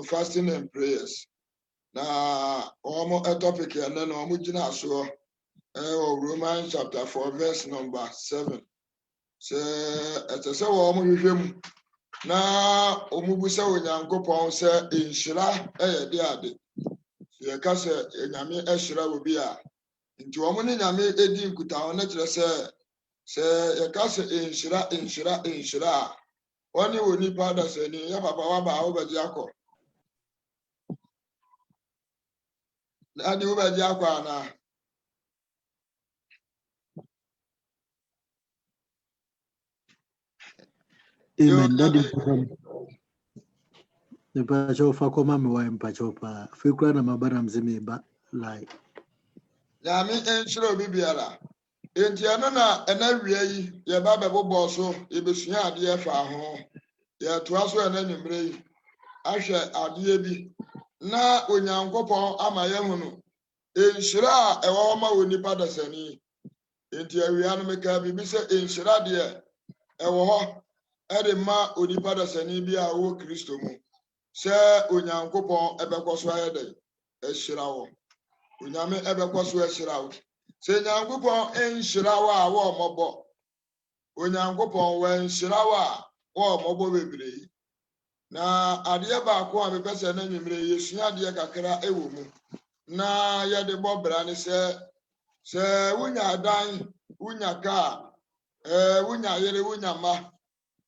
fasting and prayers. Now, almost a topic and then almost so Romans chapter 4, verse number 7. So, as I say, almost na omubusa onyankopon se inhyira de ade ye ka se enyame ehyira obi a nti omo ne nyame edi nkuta ho na kire se ye ka se inhyira oni woni pada se ni ya papa wa ba obaji akọ na di obaji akọ ana Amen. Daddy, the Pacho for Koma Mwa Pachopa, Fikra and Mabaram Zimiba, like nyame enhyira obi biara enti ano na enawia yi ye ba bebo so ye besua ade efa ho ye toa so enanimre yi ahwe ade bi na onyankopon ama ye hunu enhyira ewo ma woni pada sani enti awia no meka bibi se enhyira de ewo ho ede ma oni pada sani bi a wo Kristo mu se onyankopon ebekoso ayede ehyira wo onyame ebekoso ehyira wo se nyankopon enhyira wo a wo mobo onyankopon we enhyira wo a wo mobo bebre na ade ba ko a mepese na nwimre yesu ade kakra ewo mu na yede bobra ne se wunya dan wunya ka wunya yere wunya ma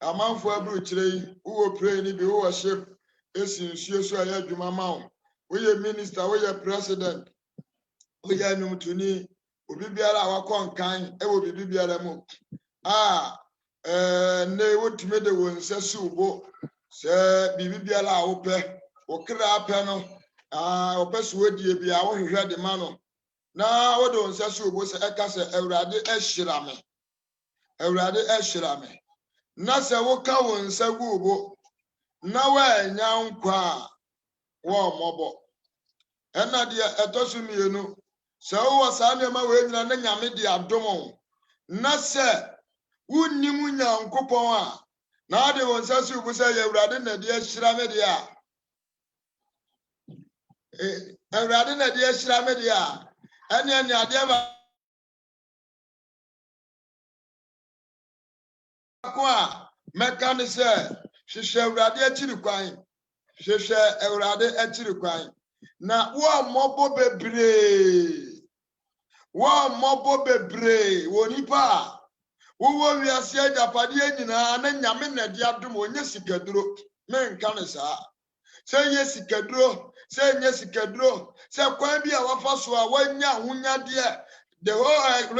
amanfo abru kire wo pray ni bi wo ship esinsuo so ya adwuma ma wo wo minister wo president wo numtuni obi biara awakọ nkan ewo bibi biara mu ne wotime de won sese ubo se bibi biara awopẹ okra apẹ no opẹ so wadie bia wo hwehwe de ma no na wo de won sese ubo se eka se awurade ehyira me na se wo ka won sagu ubo na wa nya nkwa wo mobo ena de etosu mienu se wo sa ne ma we nyina na nyame de adomo na se wunnimu nyankopon a na de won sasu bu se yewrade na de ahyira me de a ewrade na de ahyira me de a ene ade ba ko a meka ne se hwehwe ewrade akiri kwan hwehwe ewrade akiri kwan na wo mobo bebre wonipa wo wiase ajapade nyina na nyame na de adom onye sikaduro menka ne saa se ye sikaduro se kwan bi a wafa so a wanya hunyade the whole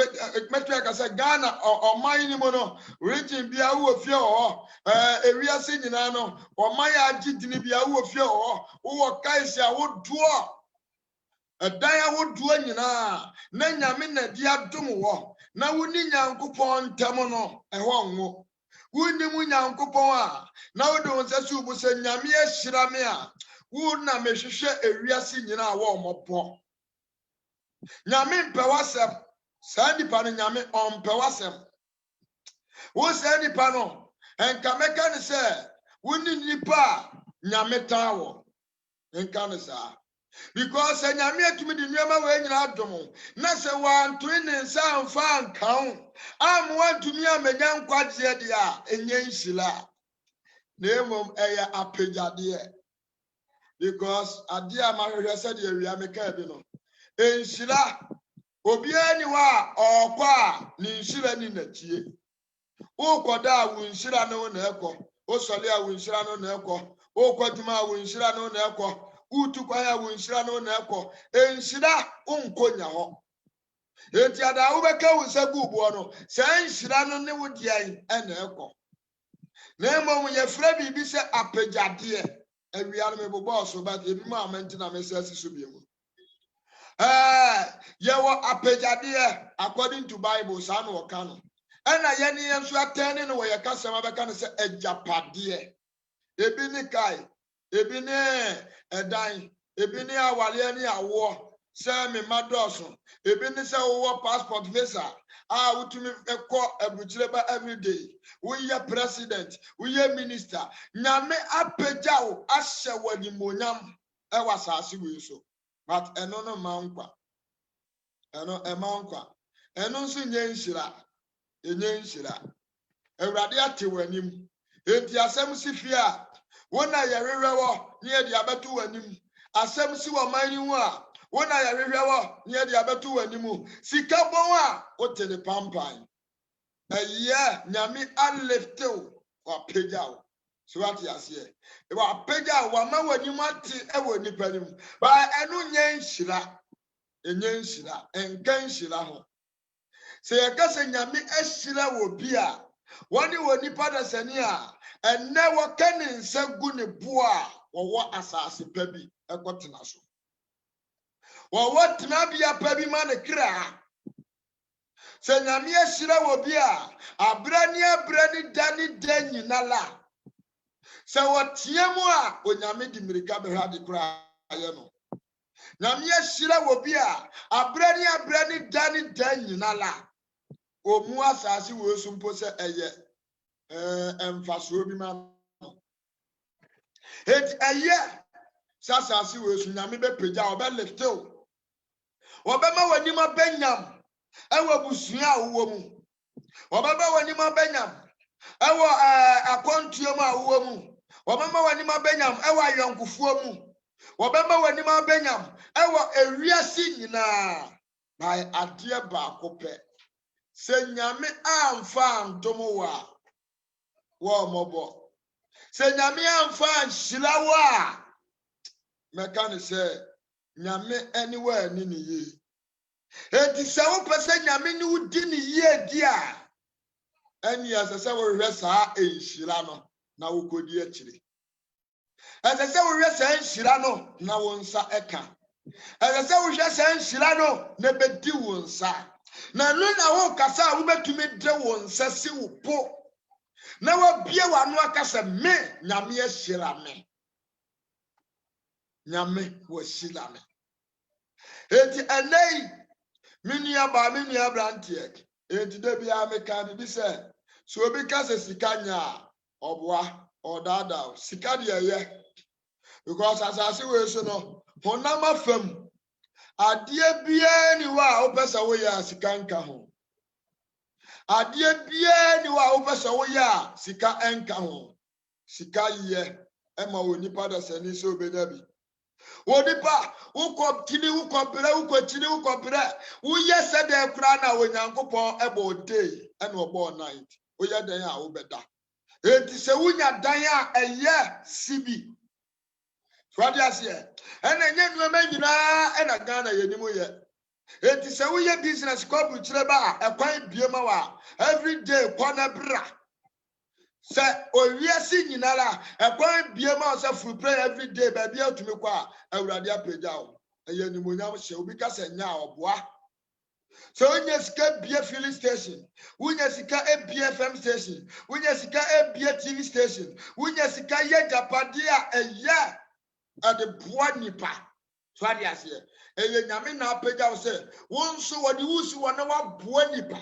metric as a Ghana or mine mono region bia wo fie ho ewiase nyina no o maya agidini bia wo fie ho wo kaisia wo duo edan wo duo nyina na nyame na di adom wo na woni nyankopon ntam no eho nwo woni mu nyankopon a na wo de won sasu bu se nyame ahyira me a wo na mehwehwe ewiase nyina wo mopo nyame mpewasem sa nipa no nyame ompewasem wo sa nipa no enka meka ne se woni nipa nyame tawo enka ne sa because nyame atumi di nyama we nyina adom na se wanto ne nsa mfa nkan am wantumi amenya nkwagye de a enye nhyila na emom eya apejade because ade amahwehwe se de awia meka bi no enhyila obi ani wa okwa ni nhyira ni nachie ukoda awu nhyira no na ekọ osole awu nhyira no na ekọ ukoduma awu nhyira no na ekọ utukwa ya awu nhyira no na ekọ enhyira unkonya ho enti ada wo beka wo sagu buo no se nhyira no ne wo dian na ekọ na emom ye fra bibi se apejade awia no me bobo so ba ebi ma amenti na me se asiso biemu yewo apejade according to Bible sa no waka ena yeni enso atene no ye kasema beka no se ejapade ebi ni kai ebi ni edan ebi ni awale ni awo Say me madoso. Ebi ni say wo passport visa. Utumi eko ebuchileba every day. We ye president, we ye minister. Nyame apagya wo ahye wani monyam e wasase we so. But eno no mankwa. Eno e mankwa. Eno nso nye nhyira. Enye nhyira. Ewurade ate wanim. Enti asem si fia. Wona ye hwehwe wo, ne ye de abeto wanim. Asem si wo man ni ho a wona ya hwehwe wo ne de abeto wanimu sika bon a wote ne pampan eye nyame aleftew wa pejaw so what you say e wa pejaw wa ma wanimu ate e wo nipa nim ba enu nye nhyira enye nhyira enka nhyira ho se ye ka se nyame ahyira wo bi a woni wo nipa da sani a enne wo kanin nsagu ne bo a wo asase pa bi ekotena so what Nabia Pabi man a cra. Say Namia Shira Wobia, a branny Danny Denny Nala. So what Tiamoa, when Yamidi Mirikabe had the cry. Namia Shira Wobia, a branny Danny Denny Nala. O Muasasi will soon possess a year. And fast Ruby man. It's a year. Sasasi will soon Yamibe Pija or Bellefto. Wabema wanima benyam ewa busua uwo mu wabema wanima benyam ewa akwantuo ma uwo mu wabema wanima benyam ewa yonkufuo mu wabema wanima benyam ewa ewiase nyina na ade ba kope se nyame amfa ntomo wa mobo se nyame amfa nhyira wa meka ne se nyame anywhere ni ni ye enti se wo pese nyame ni wudi ni ye dia ani asese wo hwe saa enhyira no na wo kodi akire asese wo hwe saa enhyira no na wo nsa eka asese wo hwe saa enhyira no na bedi wo nsa na no na wo kasa wo betumi de wo nsa si wo po na wo bie wano akasa me nyame ahyira me nyame wo hyira me enti anei minia brantie enti de bia me kan bi se so obi ka se sika nya obwa odada sika de ye because asase we so no honam afam ade bia ni wa opesa wo ya sika nka ho ade bia ni wa opesa wo ya sika enka ho sika ye ema woni pada sani so obedabi Wodipa, ukoptini, ukopere, ukotini, ukopere. Uye sede krana wenyankopon ebo day and obo night. Uye denya ubeda. Enti se unya danya eye sibi. Swadi asiye. Ene nye nweme nyina ena Ghana yenimu ye. Enti se uye business kobu chileba ekwan biema wa. Every day kwana bra. Se owiase nyinara ekwan biema se full pray every day baby otumi kwa awurade apagya o eye nimonyam hye obi ka se nya oboa so unya sika bia filling station unya sika BFM station unya sika TV station unya sika ye japade a eye ade boa nipa so ade ase eye nyame na apagya o se won so wode wusu wona wa boa nipa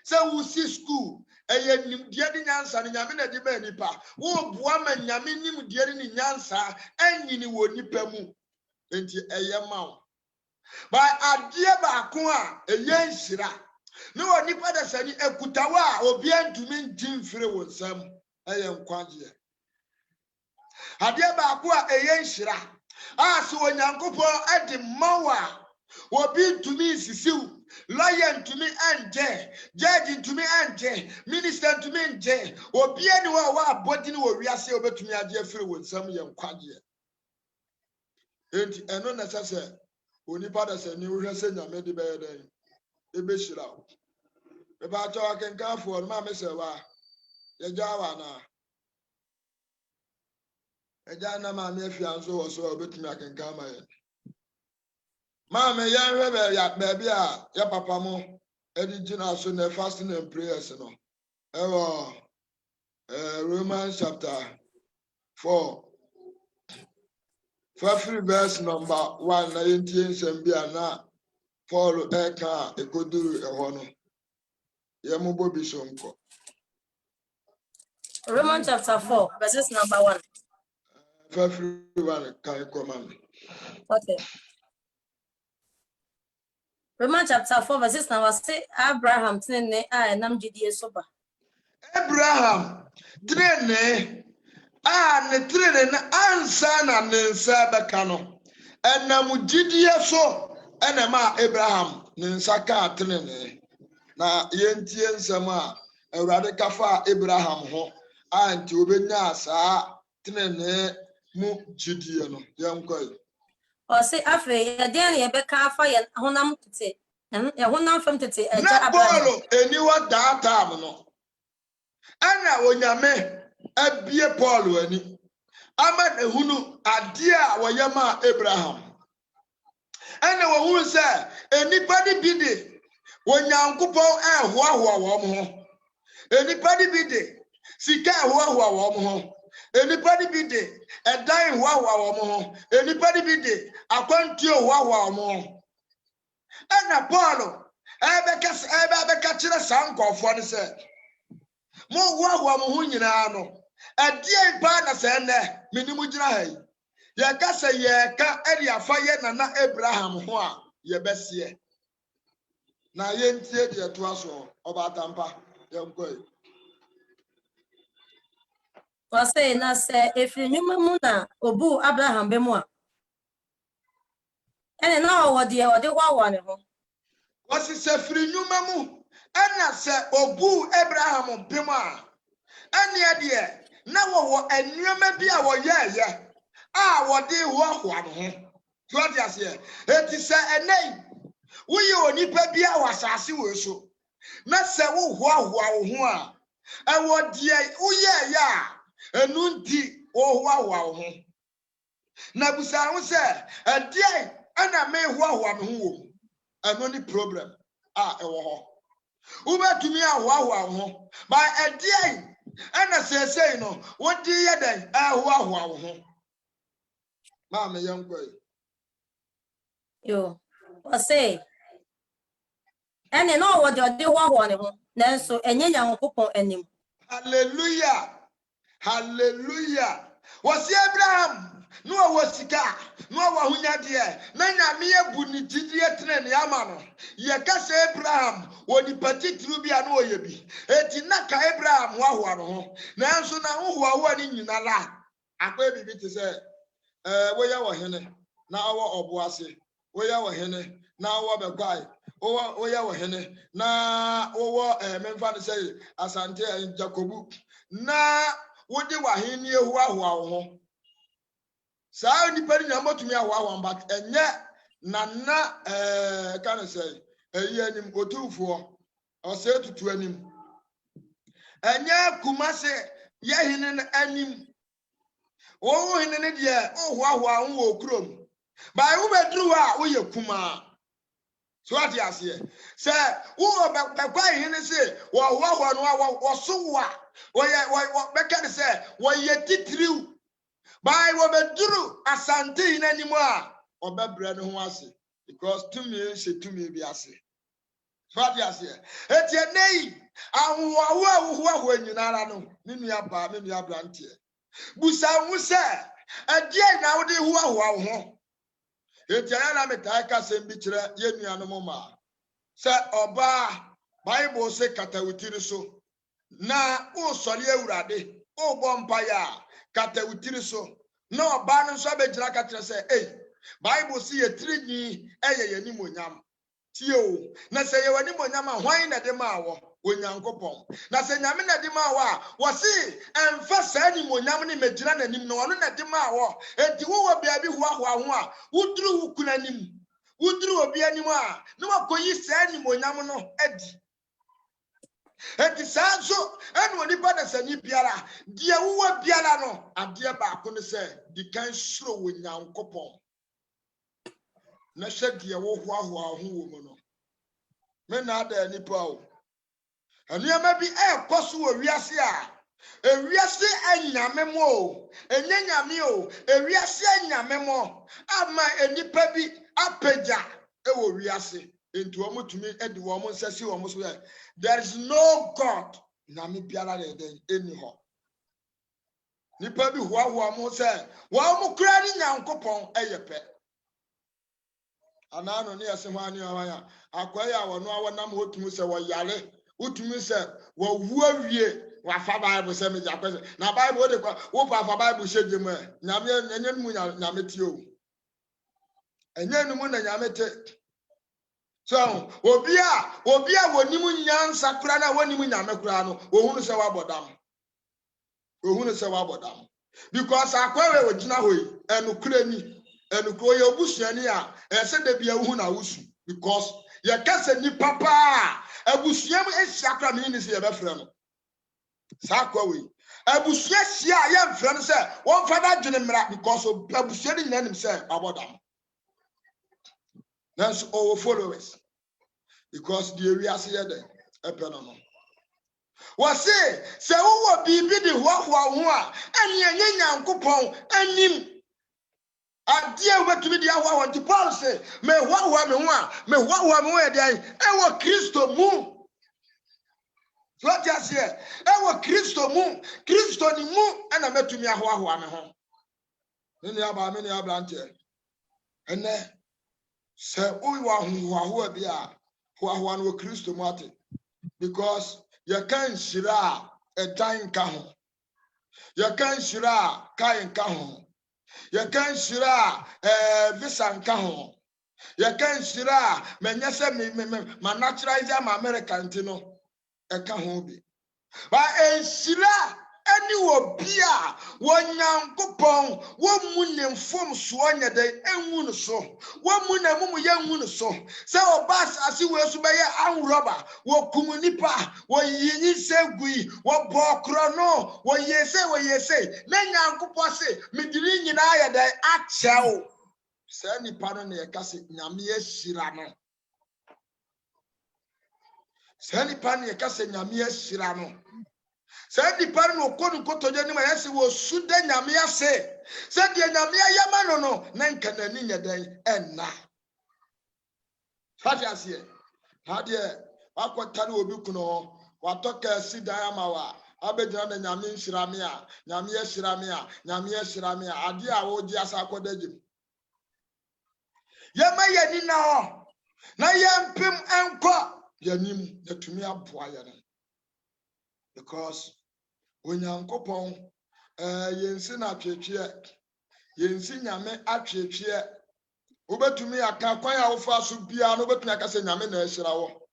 se wusi school eye nimdie di nyansa ni nyame na di ba nipa wo boa ma nyame nimdie ni nyansa anyini wo nipa mu enti eye mawo ba adie ba ko a eye nhira ne wo nipa da sani ekutawa obi antumi njimfire wo nsam eye nkwaje adie ba ko a eye nhira aso onyankopon ade mawa obi ntumi sisiw lawyer ntumi anje judge ntumi anje minister ntumi anje obi ani wa abodi ni wo wiase obetumi age afiri wo nsam ye nkwaje enti eno na sase onipa da se ni wo hwese nyame de be den ebe shira e ba to akenka fo ma me se wa ye jawa na e ja na ma me afianso wo so obetumi akenka ma ye Mama, young rebel, ya baby, ya papa mo, Edina, so the fasting and prayers, no. Romans chapter 4. Fafri verse number 1 na yentie nsɛm bi ana Paul ɛka ekoduru ɛhɔ no. Yɛmobɔ bi so nkɔ. Romans chapter 4, verses number 1. Fafri 1 kan kɔma me. Okay. Romans chapter 4, verses number 6. Abraham tene a nam gidie soba. Abraham trene ne trene na ansa na ne nsa bɛka no. Ɛnam gidie so ɛna ma Abraham ne nsa ka trene. Na yentie nsɛm a Awurade ka fa Abraham ho anti obenya saa trene mu gidie no. Yɛnkɔ. Or say afe ya den ye beka afa ye honam tete. Ye honam fam tete eja Na Abraham. Paul eniwa that time no. Ana onyame abie Paul ani. Ama ehunu ade a woyema Abraham. Ana wo hu se enipa di bi de onyankopon ehoahoa wo mo ho. Enipa di bi de sika ehoahoa wo mo ho. Enipa di bi de edan ehoahoa wo mo ho. Enipa di bi de akwantu ehoahoa wo mo ho. Ana Paul ebeka kire sankofo ne se mo hoahoa mo ho nyina no adie ba na se ne minimu gyina ha yi ye ka se ye ka eri afa ye na Abraham ho a ye besie na ye ntie de to aso oba tampa ye nkoi. Or say na se efiri nyuma mu na obu Abraham be mu a. Ene na o de hwa ne ho. Wasi se firi nyuma mu ana se obu Abraham bem a ane de na wo anuama bi a wo ye a wo de hoahoa no ho. So what you say? Eti se enei wo ye onipa bi a wasase wo so na se wo hoahoa wo ho a ewo de wo ye ya enu nti wo hoahoa wo ho. Na busa ho se ade ana me hoahoa me ho wo eno ni problem a ewo ho. Wo betumi a hoahoa wo ho ba ade ana say no wo di ye den a hoahoa wo ho. Ma me yankoi. Yo. Or say ene na o de hwa ne ho. Nanso enye Nyankopon anim. Hallelujah. Hallelujah. Was Abraham no wasika no wahunya de na nyame ebu ni gidie trene ama no ye ka se Abraham woni patitru bia no oye bi eti na ka Abraham wahoa no ho nanso na hohoa ni nyina la akwa bibi te se woya wo hene na awo oboase woya wo hene na awo bekwai woya wo hene na wo memfa ne say asante Jacobu na wodi wa hene ehuahoa ho saa nipa ni nyamotumi ahoahoa but enye nana kan say anim otufo o say tutu anim enye kumase ye hene anim wo hene ne de ohoahoa ho wo krom ba wo bedru a wo ye kuma so ati ase se wo bekwa hene se wo hoahoa no wo so wa wo beka ne se wo ye titiriu by wo bedru asante na nimu a obebre no ho ase because tumi se tumi bi ase so ati ase etie nei ahoahoa nyinara no me nua ba me nua brantie busa hu se adie na wo de hoahoa ho etie na metai ka sem bi kire ye nua no ma se oba Bible se katawutiri so na o sori Awurade o bompa ya katawutiri so na oba no so abegyira ka kire se Bible si ye tirinyi ye nimonyam tie o na se ye wani monyam a hwan na de ma wo onyankopon na se nyame na de ma wo a wo si emfa sa nimonyam ne megyira nanim no ono na de ma wo enti wo bia bi hoahoa ho a wuduru wukuna nim wuduru obi anim a na wakoyi sa nimonyam no adi enti sa so enu onipa da sani biara dia wo biara no ade ba ko ne se di kan suro onyankopon na hye dia wo hoahoa ho wo mu no me na ada nipa o anu ama bi koso wo wiase a Ewiase anyame mo, enyanyame o, ewiase anyame mo, ama enipa bi apeja ewo wiase. Into omutumi edi wo mo nsesi wo mo so. There is no God na me biara de anyhow. Nipa bi huwa mo se, wa mo kura ni Nyankopon eyepe. Anano ne yase ho ani awaya. Akwaya wono awonam hotumi se wo yare, utumi se wo wu awie. Wafa Bible say me jakwe na Bible de kwa wo fa Bible shege mu nyame enye mu nyame tie o enye nu na nyame te so obi a woni mu nyansa kura na woni mu nyame kura no ohunu se wabodam because akwawe ogina hoyi enu kura ni enu ko ye obusuani a ese de bia hu na wusu because ye kase ni papa abusuam ehia kura me ni se ye befre no Sakwawe. Abusia sia ya mfran se won fada dwene mra because abusia ni nyina nim se abodam. Nanso our followers because the area say there epeno no. Wase se wo bibi di hoahoa ho a ene enye Nyankopon anim. Ade a wetumi di ahoa won Paul say me hoahoa me ho a me hoahoa me ho e dey e wo Kristo mu. What you say? Ewo Kristo mu ni mu ana metumi ahoa me ho. Ni aba me ni ablante. Ene se oyi wa ahoa bi a ahoa no Kristo mu ate because you can shira a time ka ho. You can shira kai ka ho. You can shira visa ka ho. You can shira menye se me naturalize am American tino. Eka ho bi ba enshira ani wo bia wo Nyankopon wo mu ne mfom so nya de enwu no so wo mu na mu ye enwu no so se obas asi we so be ye anroba wo kumunipa wo yinyi segui wo bokro no wo yese na Nyankopon se mediri nyina ye de achew se nipa no na ye kase nyame ehira no Sani pani ekase nyame ahira no. Sani pani no konu kotoje ni ma yesi wo sude nyame ase. Se de nyame ayama no na nka nani nyadan enna. Fati ase. Ha de akotare obi kuno watoka sidan amawa. Abedina na nyame nhira me a, nyame ahira me a, ade a wo ji asa akodagim. Yema yani na ho. Na yempim enko yanim yatumi aboa ya no because Onyankopon yensi na atwetwe yensi nyame atwetwe obetumi aka kwan a wofa so bia no obetumi aka se nyame na ehira wo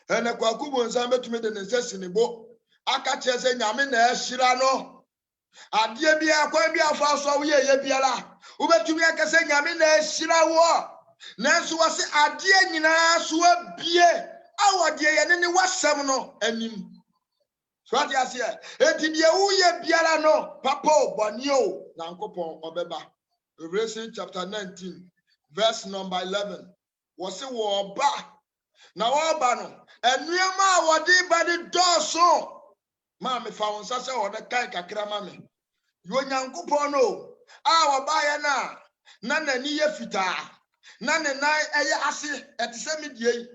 ene kwakubo nsan betumi de ne nsasi ne bo aka che se nyame na ehira no ade bia kwan bia fa so wo ye biara obetumi aka se nyame na ehira wo Nanso wase ade nyina so abie awode ye ne wasem no anim so ade ase enti de uye biara no papa obone o Nyankopon obeba Revelation chapter 19 verse number 11 wase wo ba na wo ba no enuema awode ba de doso ma me fa won sase wo de kan kakra ma me yo Nyankopon no a wo ba ye na nani ye fita na ne nai eye ase etise medie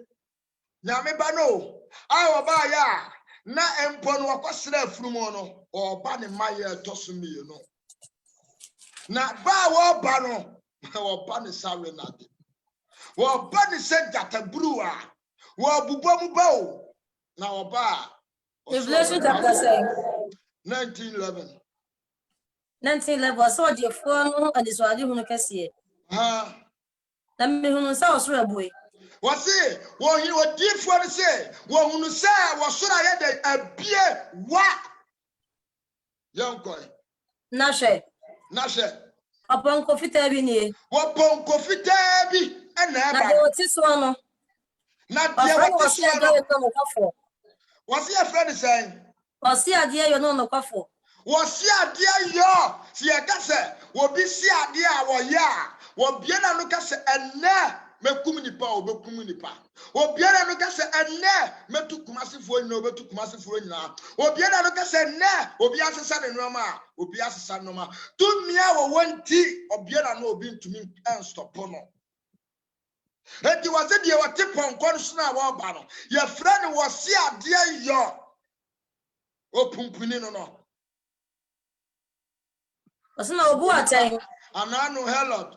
nyame ba no awo ba ya na empo no wakosra afurumo no oba ne maye toso miye no na ba wo ba no wo ba ne sawe na de wo ba ne se jata bruwa wo bubo mu ba o na wo ba Revelation chapter 19:11 so de fo no adisuade hunu kase na me hunu sa osoro abue wase wo hi wo difo ne se wo hunu sa wo soro ye de abie wa yankoi na hwe Oponko fita bi ni wo ponko fita bi ena ba na de oti so no na de wo ti so no wase ya friend say wase ade yo no kwafo wase ade yo si e ka se wo bi si ade a wo ya wo bie na no ka se enne mekum nipa obekum nipa obiara no ka se enne metu kumase fo nyina obetu kumase fo nyina obiara no ka se enne obi asesa ne noma obi asesa noma tumia wo wonti obiara no obi ntumi stop no enti wase die wate ponkon so na wo ba no ye fra ne wo se ade yo opumpuni no osina obu atai anano helot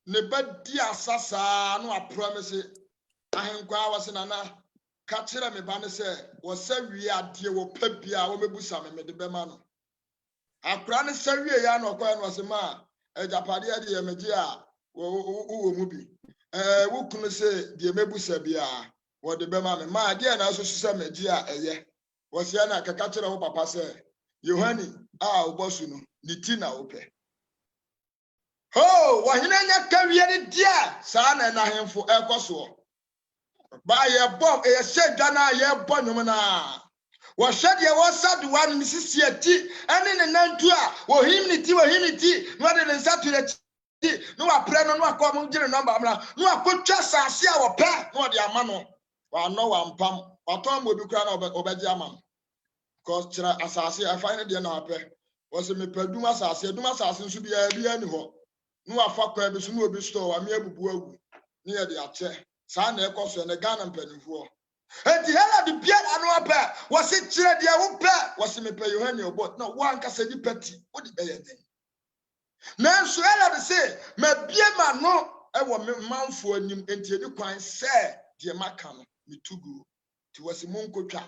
ne badi asasa no a promise ahenkwa wase nana ka kire me ba ne se wo sawie ade wo pa bia wo mebusa me de bema no akra ne sawie ya no kwa no se ma ejapade ade ye meje a wo mu bi wo kunu se de mebusa bia wo de bema me ma de na so se meje a eye wo se na ka kire wo papa se Yohani a obosu no ni ti na ope oh wahina nya kawie ne dia saa na hemfo ekoso ba ye bom e se dwana ye bonum na wo hwede wo saduwa no misisi ati ene ne nantu a wo himniti no de ne nsatu ati no wa pre no akom gire number amra no akotwa saase a wo pe no de ama no wa no wa mpam waton mo bi kra na obeje ama cause kira asase afa ne de na pe wo se me paduma asase nso bia ni ho no afa kwa bi so no obi store ami abubu agu ne ye de ache saa na ekoso ne Ghana mpanimfo enti hela de bia anu apa wose kire de wo pe wose me pe Yohani obo na wa nka sedi pati wo de beye den na so hela de se me bia ma no e wo me manfo anim enti edi kwan se de maka no mitugu ti wose monkotwa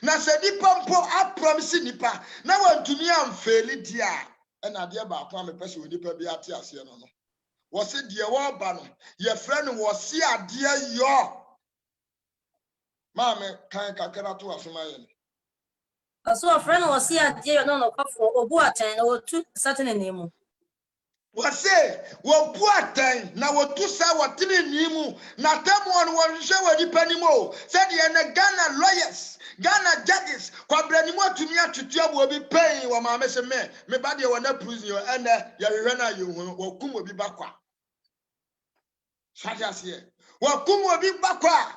na sedi pompo a promise nipa na wantumi amfeli dia ena de ba kwa me pese onipa bi ate ase no no wose de wo ba no ye frɛ no wose ade yo Mame kan kakra to asoma ye. Aso a friend was here dear no for obu atai na wotu certain name. Wase wo bu atai na wotu sa wotini nimu na temu on wonhwe wadi panimo said ye na Ghana lawyers Ghana judges kwabranimo atumi atutu abo obi pen wo ma mese me ba de wona prison yo ene ye hwehwe na ye hu wo kum obi bakwa. Shajas ye. Wo kum obi bakwa.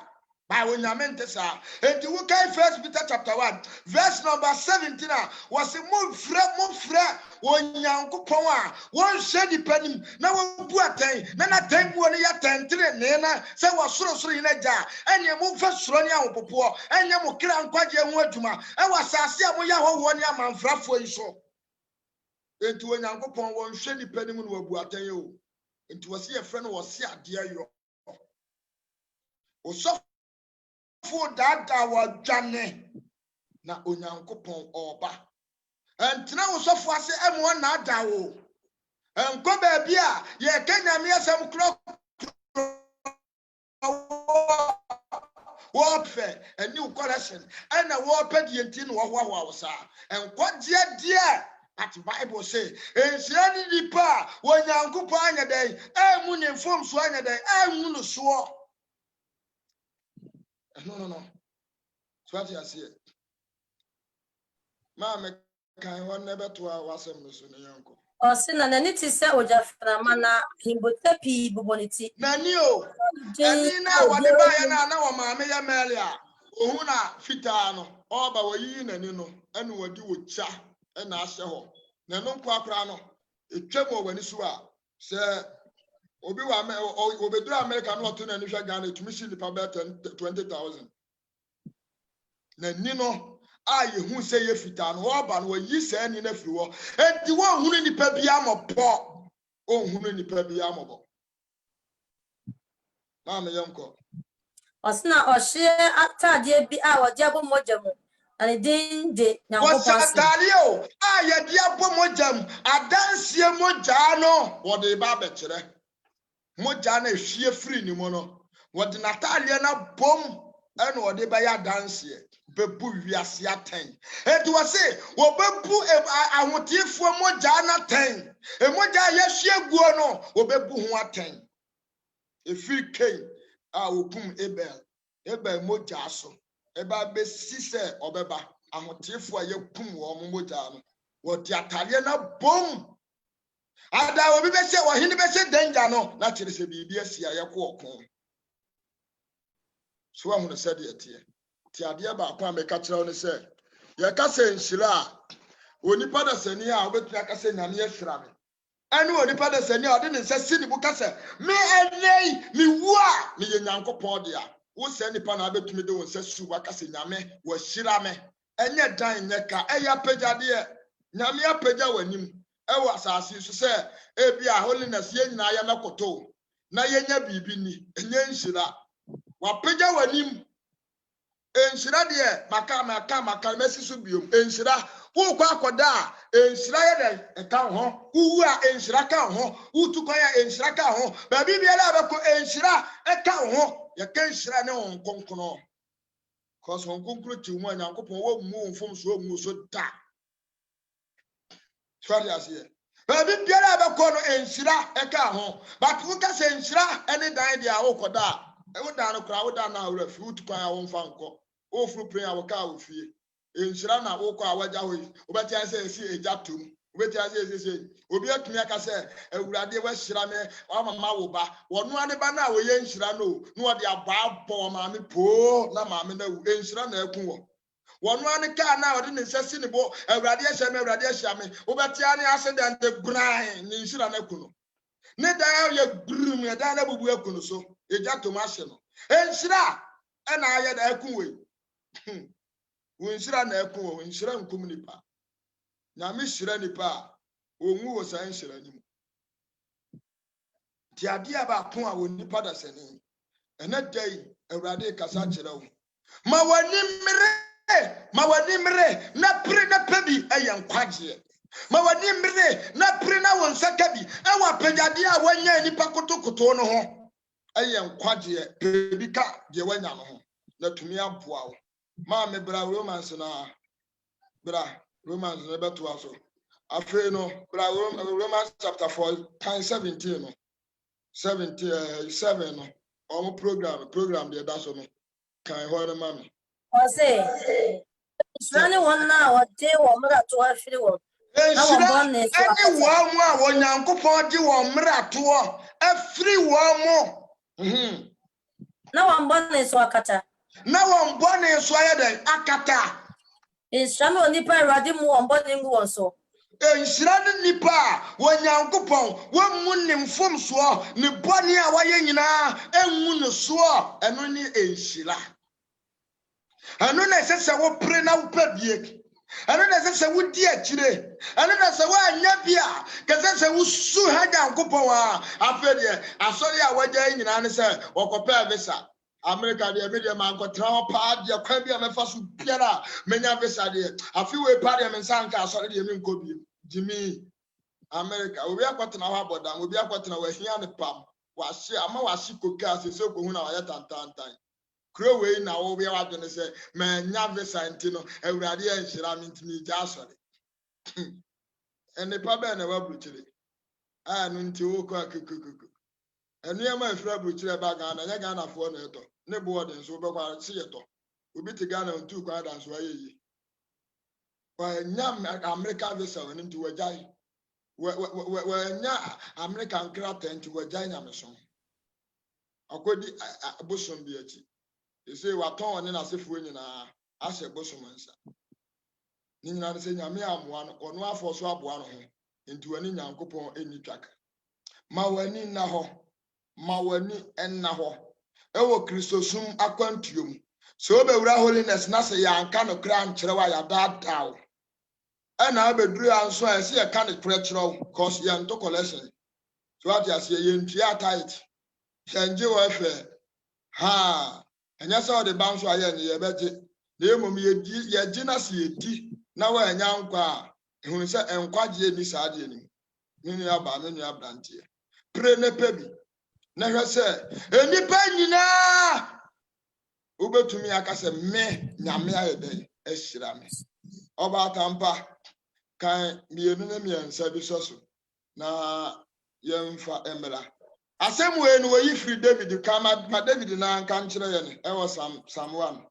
By Winyamente, sir, and you look at 1 Peter chapter 1, verse number 17. Was a move fret, when young Power, one shady penny, now one poor thing, then I take 1 year 10, Nena, say was so in a jar, and you move first Ronia Popo, and you will kill and quite young Wetuma, and was a Samoya 1 year man for you so. Into a young Pon, one shady penny will go you. Into a see a friend was see a dear you. So for that our journey na onyankopon oba entina wo sofo ase M1 na dawo enko ba bia ye kenya me asem kro wo fe a new correction and a war pedi entin wo ho sa enko die at Bible say ensiani dipa onyankopon anya den emu ne fom so anya den emu no so. No. So what you see? Mama, can one never to our wasem no so yanko. O sina na niti se ojafra mana himbote pi buboniti. Nanio. Anina wadi ba ya na wa mama ya melia. Ohuna fita no. Oba wa yi nani no. Enu wadi wo cha na ahye ho. Na no mpo akra no. Etwam wani so a se obi wa obedura America no to na ni hwa Ghana etumi si lipa be 20,000 na ni no a ye hu se ye fita no oba no yi se ni na firi wo enti wo hunu nipa bia mopo o hunu nipa bia mobo na me yemko osina ohye atade bi a wode abo mojam and din de nyankopon atale a ye de abo mojam adansie moja no wode ba be kire moja na hwie firi ni mo no wode natale na bom eno wode ba ya dansie bebu wiase aten enti wo se wo bebu ahotifo moja na ten e moja ye hwie guo no wo bebu ho aten efiri Cain a okum Abel moja so eba be sise obeba ahotifo ye kum wo moja no wode atale na bom Ada obi be se wo hini be se danger no na kire se bibi asia ye ko okon. So wa hu said ye tie. Ti ade ba kwa me ka kire wo ne se ye ka se nhyira onipa da sani a obetu aka se nyame ahira me. Anu onipa da sani a ode ne se sini bu ka se me enei me wu a me ye nyankopon de a. Wo se nipa na abetumi de won se su aka se nyame wo hira me. Enye dan nye ka eya pejade e nyame apeja wanim. Ewo asase so se ebi a holiness ye nyina ya mekoto na yenya bibi ni enye nhyira wapeja wanim enhyira de maka mesi so biom enhyira wo kwa akoda enhyira ye de eka ho uwu a enhyira ka ho utu kwa ya enhyira ka ho ba bibia la beko enhyira eka ho ye ka enhyira ne on konkono cause on konkuru ti mu anyankopon wo mu mfom so da sorry asiye baby biara be ko no enhyira eka ho but wo ka se enhyira ene dan dia wo koda e wo dan no kra wo dan na awra fi utu kwa ya wo mfa nko wo fru prayer wo ka wo fie enhyira na wo kwa waja ho wo beti an se esi ejatum wo beti an se esi obi atumi aka se awurade wa hyira me wa mama wo ba wono ane ba na wo ye enhyira no wo de ababo ma me po na ma me na enhyira na ekun wo One car now didn't necessarily bo a radiation, Ubatiani accident the grind, Nishira Nekuno. Neda ya broom, ya dana bubuekuno so, a jato machino. And Shira, and I had a cool. When Shira Neko, when Shira Kumunipa. Namish Shiranipa, who was a Shiranim. The idea about Puma will be Padassani. And that day, a radical Sanchero. Mawanimre na pre na pebi eyan kwaje mawanimre na pre na wonsa kabi ewa pejade a wanya nipa kotokoto no ho eyan kwaje pebi ka de wanya no ho na tumi aboa wo ma me bra romance na beto aso afi no bra Romans chapter 4 time 17 no 77 no omo program de da so no kan ho na mami Say, running one now, a day or mother to a free one. Anyone when Yanko party or Miratua, a free one more. Now I'm born in Swakata. Now I'm born in Sweden, Akata. In Shano Nipa Radimu on boarding one so. In Shraden Nipa, when Yanko Pong, one moon in Fum Swa, Niponia Wayana, and Moon Swa, and only a Shila. And when I said, I will pray now, Pebby. And then I said, "Would dear today?" And then I said, "Why, Nabia?" Because I said, "We so had down Copoa." I fed you. I saw you were there in an answer or compare visa. America, the media man got travel part, your Cambia, my first Piera, many of us idea. A few way party and Sanka, sorry, you could be Jimmy. America, we are quite an hour, but we are quite an hour here on the pump. Was she, I'm a she could cast so good at time. Croway now we are going to say, man, never Santino, and Radia and Shiram to me, Jasper. And the papa never brutally. And into Kuku. And near my friend Butcher back and I got a phone. No board and so bad theater. We beat together on 2 gardens where ye. Why, Yam America vessel and into a giant. Where American craft into a giant mission. I could a bosom be. You say what on in as if winning a bosomansa. Nina say Yamiam one or no for swab one into an young coupon any track. Mawani naho, Mawani and naho. Ewo Christosum aquantium. So be holiness nasa yan can of grand chewa dad tow. And I be drew and so I see a kind of pretro cause yan to collection. So what you say yin tia tight. Shanjo affair. Ha. And yes, all the bounce I am ye better. The mum ye genus ye now a young qua who said and quite ye miss Adian. Many are brandy. Pray ne pebi. Never said, any penny na Uber to me, I can say, me, Yamia day, Eshirami. About Tampa can be an enemy and service also. Na young for Emela. I same way no way free David you come at my David na can chire I was someone.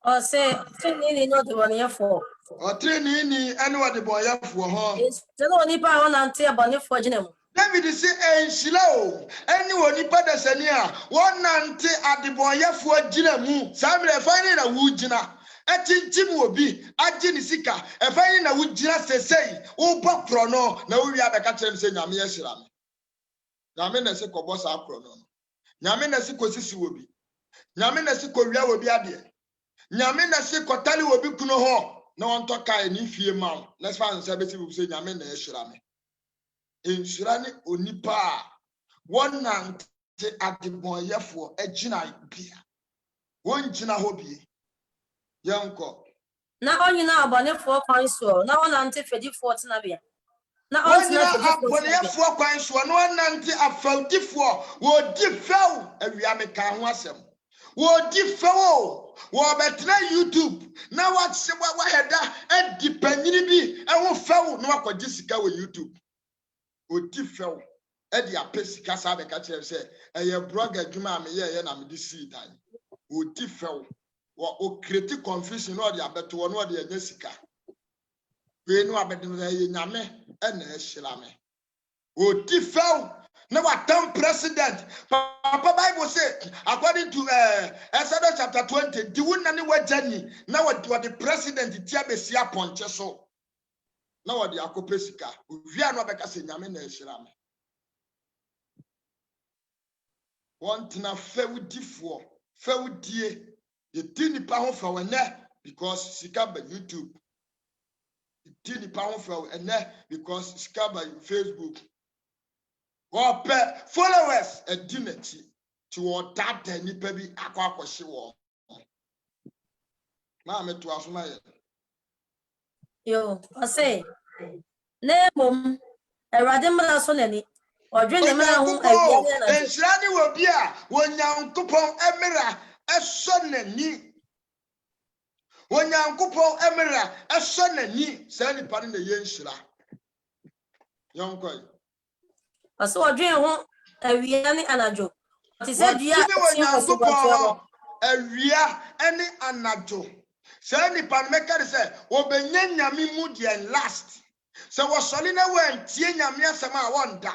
Or say, Trini not the 1 year for. Or Trini, anyone the boy up for her. It's the only power on until about for Genemu. David say, "Eh, Shilo, anyone nipa da sania, one nante at the boy for Ginamu, Samuel finding a wood jina, a chinchim will be, a genisika, a finding a wood jina say, oh, Bob Prono, now we have a catcher and say, Namia Shiram. Namina Siko boss up Prono. Namina Siko Sisi will be. Namina Siko Ria will be a dear. Namina Siko Tali will be Kuno. No one talk any fear mount. Let's find 70 will say Namina Shirame. Insurani onipa one nante at the boy for a gina beer. One gina hobby. Young cock. Now you know about it 4 coins, so now on until 40 Navia. Now One year 4 coins, one nante a 44 will defer a Yamaka wasem. Will defer, will better YouTube. Now what's what had that depending be and will fail no one Jessica with YouTube. Oti fell Eddie a pesika sabe catcher say a brother Juma me ye na me see dan. Oti fell or create confusion or the abeto one or the Jessica. We know about the Yame and Shilame. Oti fell. Now what town president Papa Bible say according to Exodus chapter 20 the one anywhere journey now what the president Tiabesia Ponche so. Now what the akopesika we are not because nyame na ehirame want na fewdifo fewdie ye tini pa ho fa wene because sika ba YouTube tini pa ho fa wene because sika ba Facebook or followers a dinati to that nipa bi akwakohye wo na me to asoma ye Yo, I say, Nemo, a radimala sonny, or dream him out. And Shani will be a when young coupon emira a son and knee. When young coupon emira a son and knee, sending pan in the Yenshira. Young coy. I saw a dream a Riani and a joke. But he said, "Yeah, a ria any anajo." Send pan maker say, "Obenya nyami mudi and last." So was solina when tie nyamia sama wonder.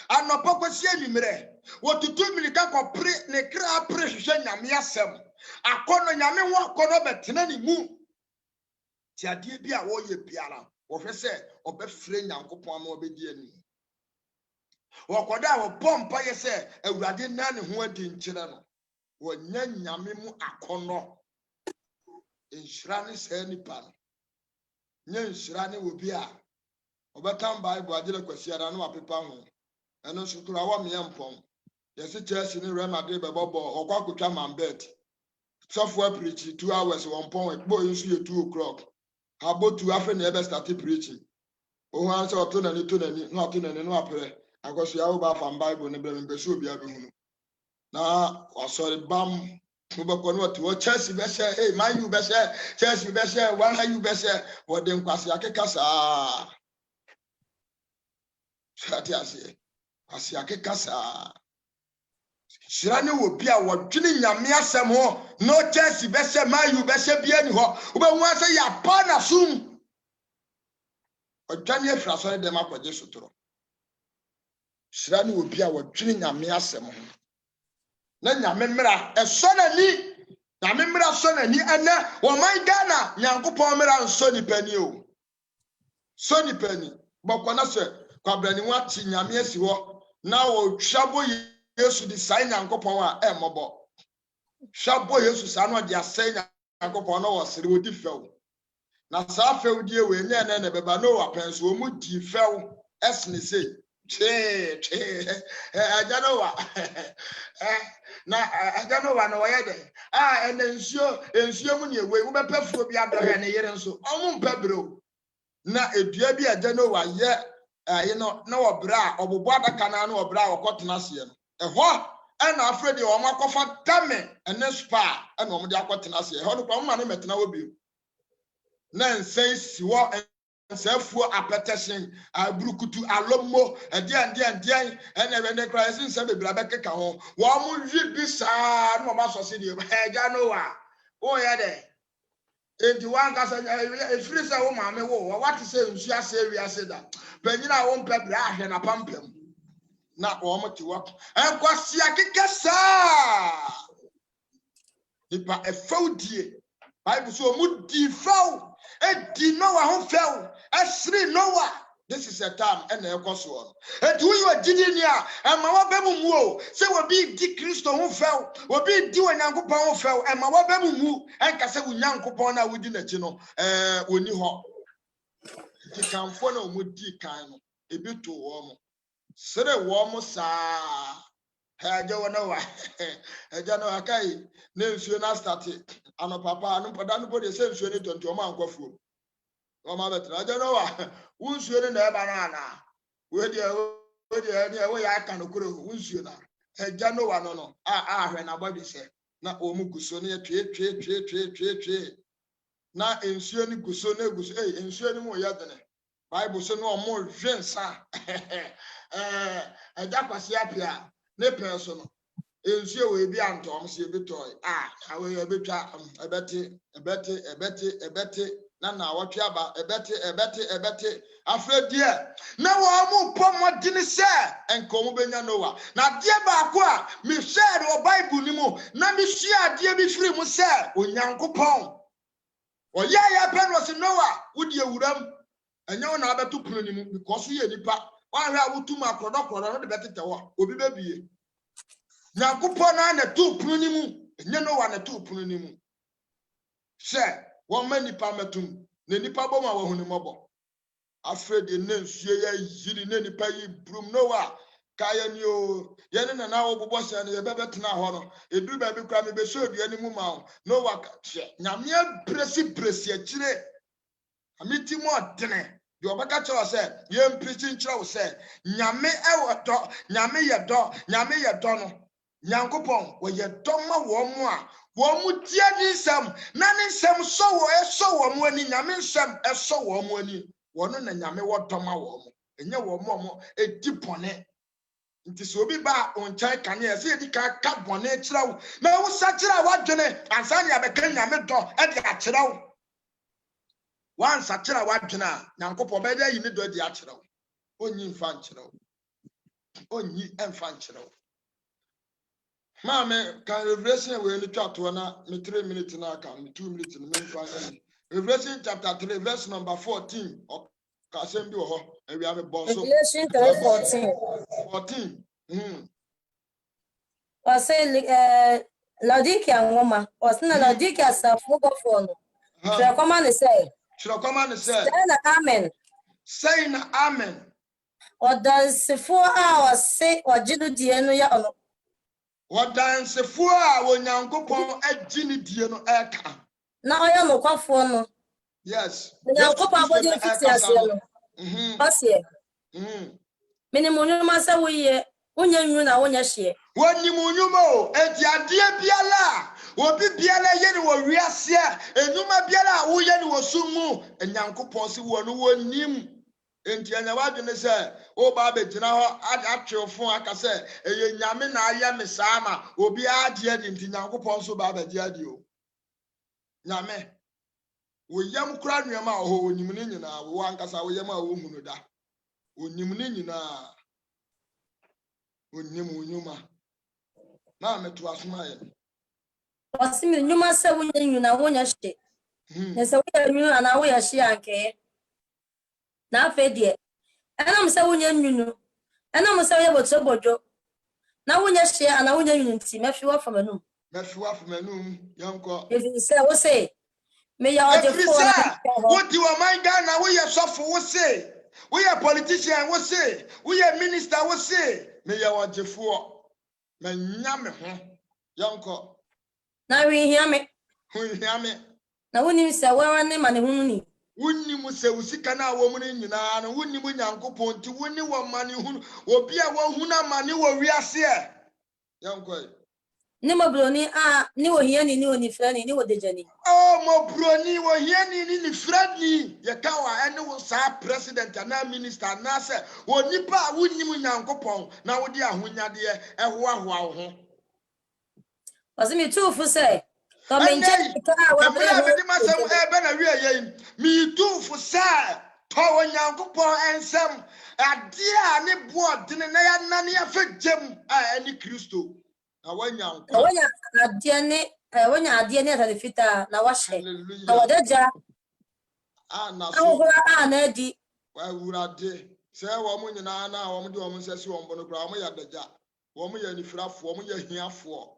And no purpose anymore. What to 2 minutes can pre ne cra precision nyamia sem. A corner nyami wa corner betinani mu. Tia die bia wo ye biara. Wo fe say obe frɛ Nyankopɔn ma obedi ani. Wo koda wo pompa ye say awurade na ne ho adi nkyere no. Wo nya nyame mu akono. Insurani say nipa no. Nya insurani wo bia. Obetam Bible adile kwasiara no apepa ho. Eno sukura wa me yampon. Yesi Chelsea ni Real Madrid be bobo okwa kotwa man bet. Software preach 2 hours one pon bo nsu 2 o'clock. About 2 after na ebe start preaching. O han se oto na ni to na ni no oto na ni no apere. Agoso ya wo ba fam Bible ne bre me beso obi abehunu. Na osori bam Mubako no to Chelsea be say hey man you be say Chelsea be say one you be say what dem kwase akeka sa. Shati ase. Kwase akeka sa. Shirani will be a what drilling Yamia Samo, no Chelsea be say man you be say bien ho. Ube wan say ya pana sum. O Daniel Frason dem akwaje sotoro. Shirani will be a what drilling Yamia Samo. Na nyame mmra esonani nyame mmra sonani ana wo man Ghana Nyankopon mmra nsoni pani o soni pani bokona se kwabrani wati nyame asi ho na wo twabo Yesu di sai Nyankopon a emobo twabo Yesu sa no de asai Nyankopon na wo sere wodi few na sa few die we nya na beba no apenso wo mu di few esne sei ajanowa na ajanowa no yede ene nsuo mu ne ewe wo bepafuo bi adọhẹ ne yere nso omu mpabro na edua bi ajanowa ye no na obra obobo adaka na obra okotena se no eho ena afredi o makofa dame ene spa ena o de akotena se eho no kwa ma no metena wo bi na nsen siwo Sefu apetition abrukutu alomo edian ene Christ nse bebra bekeka ho wo mu wi bi sa no ma so se die eja no wa o ya de enti wan ka say efiri say wo maame wo what say nsu ase wi ase da panyina wo mpa bra ahwe na pampam na wo mo ti wo enkwasi akeke saa nipa efawdie Bible so mu di faw e di Noah ho faw asri Noah. This is a time and a cost one. And we were Gideonia and my Babu, say will be Dick Christo who fell, will be doing Uncle Pound fell, and my Babu and Casabu Yanko Pona within a chino, when you hop. You can follow with Dick kind a bit too warm. Say the warm, sir. I don't know why. I don't know. Okay, names you not started. I'm a papa, and nobody says you need to your man go through. I don't know who's in the banana. Where the way I can grow, who's you now? A Jano, no. When a body say, not Omukusoni, trade. Now, ensuring Gusone, ensuring more yadane. Bible so no more Jensa. A Japasiapia, ne person. Ensure will be Antom, see a bit toy. I will be a betty. Nana what you about a betty afraid dear. Now I'm more dinner say and come benya Noah. Now dear Bakwa, me said or Bible nimo, na me share dear be free mu say on yanko pon. Or ya pen was Noah, would you would and you na betu plunimu because we nipa. Why I would to my product or the better tower, will be baby. Yanko pon and a two plunimu, and you know one a two plunimu. Say. One many pametum, Nenipa Boma Hunimobo. Afraid the names ye Neni Pay Broom Noah, Kayanio, Yenin and our boss and the Bebetina Honor, a do baby crammy be showed you any mumma, Noah, Namia Bressy, Chile. A meeting more dinner. Your Bacatcha said, Yem preaching chow said, Nyame our dog, Nyame your dog, Nyame your donno, Yankopon, where your doma warm. Womu tiani sam nani sam so wo ani nyame sam eso wo mu ani wono na nyame wodoma wo mu enye wo mu edipone nti so bi ba onchai kane e se edika ka bone kira wo na wo sa kira wadwene ansa ne abeka nyame do e de akira wo wan sa kira wadwene a nyankopɔ be da yi ne do de akira wo onyi mfa nkira wo onyi emfa nkira wo. Mama, can Revelation we only chat to me 3 minutes now, can 2 minutes in the meantime. Revelation chapter 3, verse number 14. And we have a boss. Revelation 14. I say, Laodikia woman, was not Laodikia self phone. Should I come and say? Amen. Saying amen. Or does 4 hours say, or Jidu Diano? What dance a 4 hour Yankopon at Ginny Diano Eka? Now I am a coffin. Yes. Yankopon body fix yourself. Minimum massa we Unyana when you share. When you munumo, and your dear Biala, will be Biala Yen will reasia, and Numa Biala, Uyan was sumu, and Yankopon si one nim. Enti anawadene se o ba be gina ho atwe fun aka se eye nyame na aya me sama obi ade ade nti Nyankopon so ba be ade o nyame wo yam kura nuama ho onyim ne nyina wo ankasa wo yam a wo hunu da onyim ne nyina onyim onyuma na me to asoma ye Osimi nyuma se wo nyina wo nya hye ne se wo nyina na wo ya hye anke na fe de enam se wo nya nwunu enam se wo ye botre bojo na wo nya hye ana wo nya nwunu nti mefi wa famanum yanko if say wo say me ya oje for what you mind Ghana we ya sofo wo say we ya politician wo say we ya minister wo say me ya oje for me nyame ho yanko na we hia me na wo ni se wa ne ma ne hunu ni wunni mu se usika na wo mu nyina no wunni mu Nyankopon ti wunni wo mane hunu obi a wo huna mane wo wiase e yanko ni mo broni ni wo hia ni wo ni frani ni wo dejani mo broni wo hia ni frani ye ka wa ene wo sa president na minister na se wo nipa wunni mu Nyankopon na wo di ahonyade e ho ho ho Osimi tufu say And the Massam Ebenaria, me too for sir, Tower Yankupon and some, a dear any board, didn't none affect them, any Christo. I want young. When you are dear near the fitter, now wash it. Our deja. Ah, Neddy. Why would I do? Say, woman, and I now, woman, do almost as you want to grow me at the job. Woman, and if you have woman, you're here for.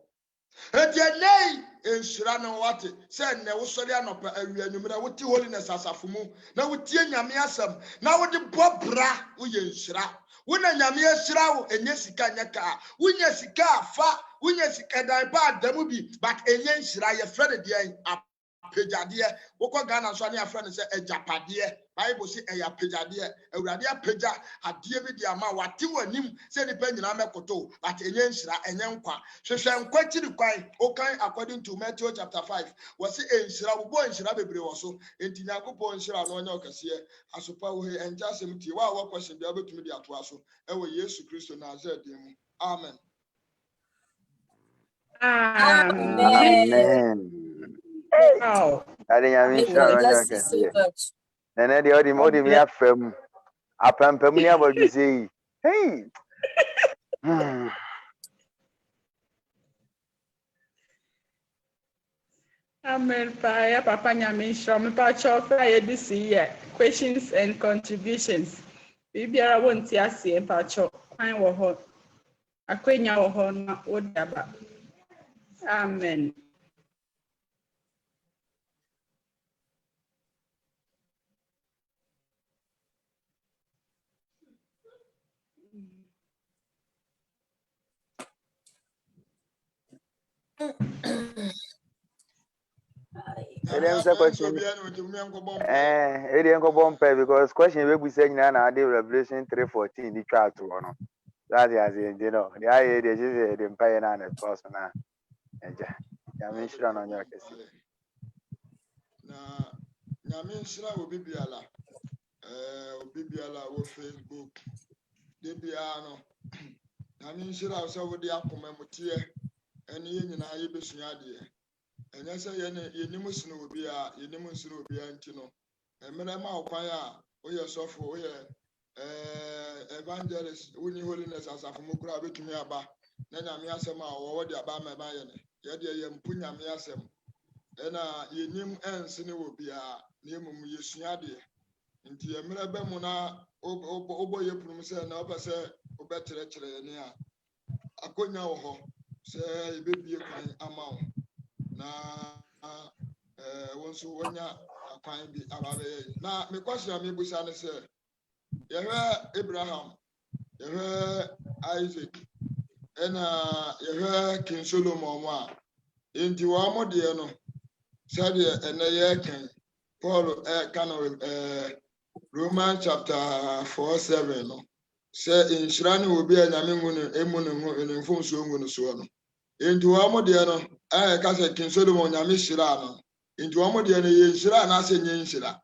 And your name in Shirano Wati said, no, sorry, I'm not a real with holiness as a fumu. Now with Yamiasam, now with the Bob Bra, we in Shira. When a Yamia Shirao and Yesica Yaka, when Yesica, fa, when Yesica, I bad, there will be, but a yen Shira, your friend, up. Pejadia, Woko Ghana, Sonia friend said, a Japadia, Bible say, a Pejadia, a Radia Peja, a dear with the amount, what you and him said, depending on Mekoto, but a Yensra and Yanqua. So shall quite to the quite, okay, according to Matthew chapter 5, was it in Shirabu and Shirabi also, in Tinaco and Shira no Yokas here, I suppose, and just him to what question be able to media to us, and we Yesu Christ Nazareth. Amen. Amen. Wow. I think I'm sure So much. and then the other me affirm. A pampamia what you say. Hey. Amen. Papa Nyame Shra me pa chokra this year. Questions and contributions. Bibiara won't ase pa chok. Kwan wo ho. Akwenya wo ho na wodiaba. Amen. Question. Because question we saying now Revelation 3:14 the chart one. That's as you know. The idea is the empire and the person now. I'm sure on your case. Na Nyamenshira will be biala. Wo Facebook. De biano. Nyamenshira so wo de akoma mutie. Ene ye nyina ye besua de. Enya se ye ne yenimu sino obi a yenimu sino obi a ntino. Emere ma okwan a oye sofo oye evangelist woni holiness asafo mokura betumi aba. Na nyame asem a wo de aba ma ba ye ne. Ye de ye mpu nyame asem. Ena yenim ense ne obi a na emum yesua de. Nti emere be mu na obo ye prum se na obese obetere kire ne a akonya wo ho se ebebie kwan ama wo. Na wonso wonya akwan bi ababe na me question me busa ne se yehwe Abraham yehwe Isaac ena yehwe King Solomon wa enti wa modie no said ene kan Paul Romans chapter 4:7 no say insurance will be a nyame ngunu emunu enfom so ngunu so no enti wa modie no ka say King Solomon nyame shira no enti wa modie no ye shira na say nye shira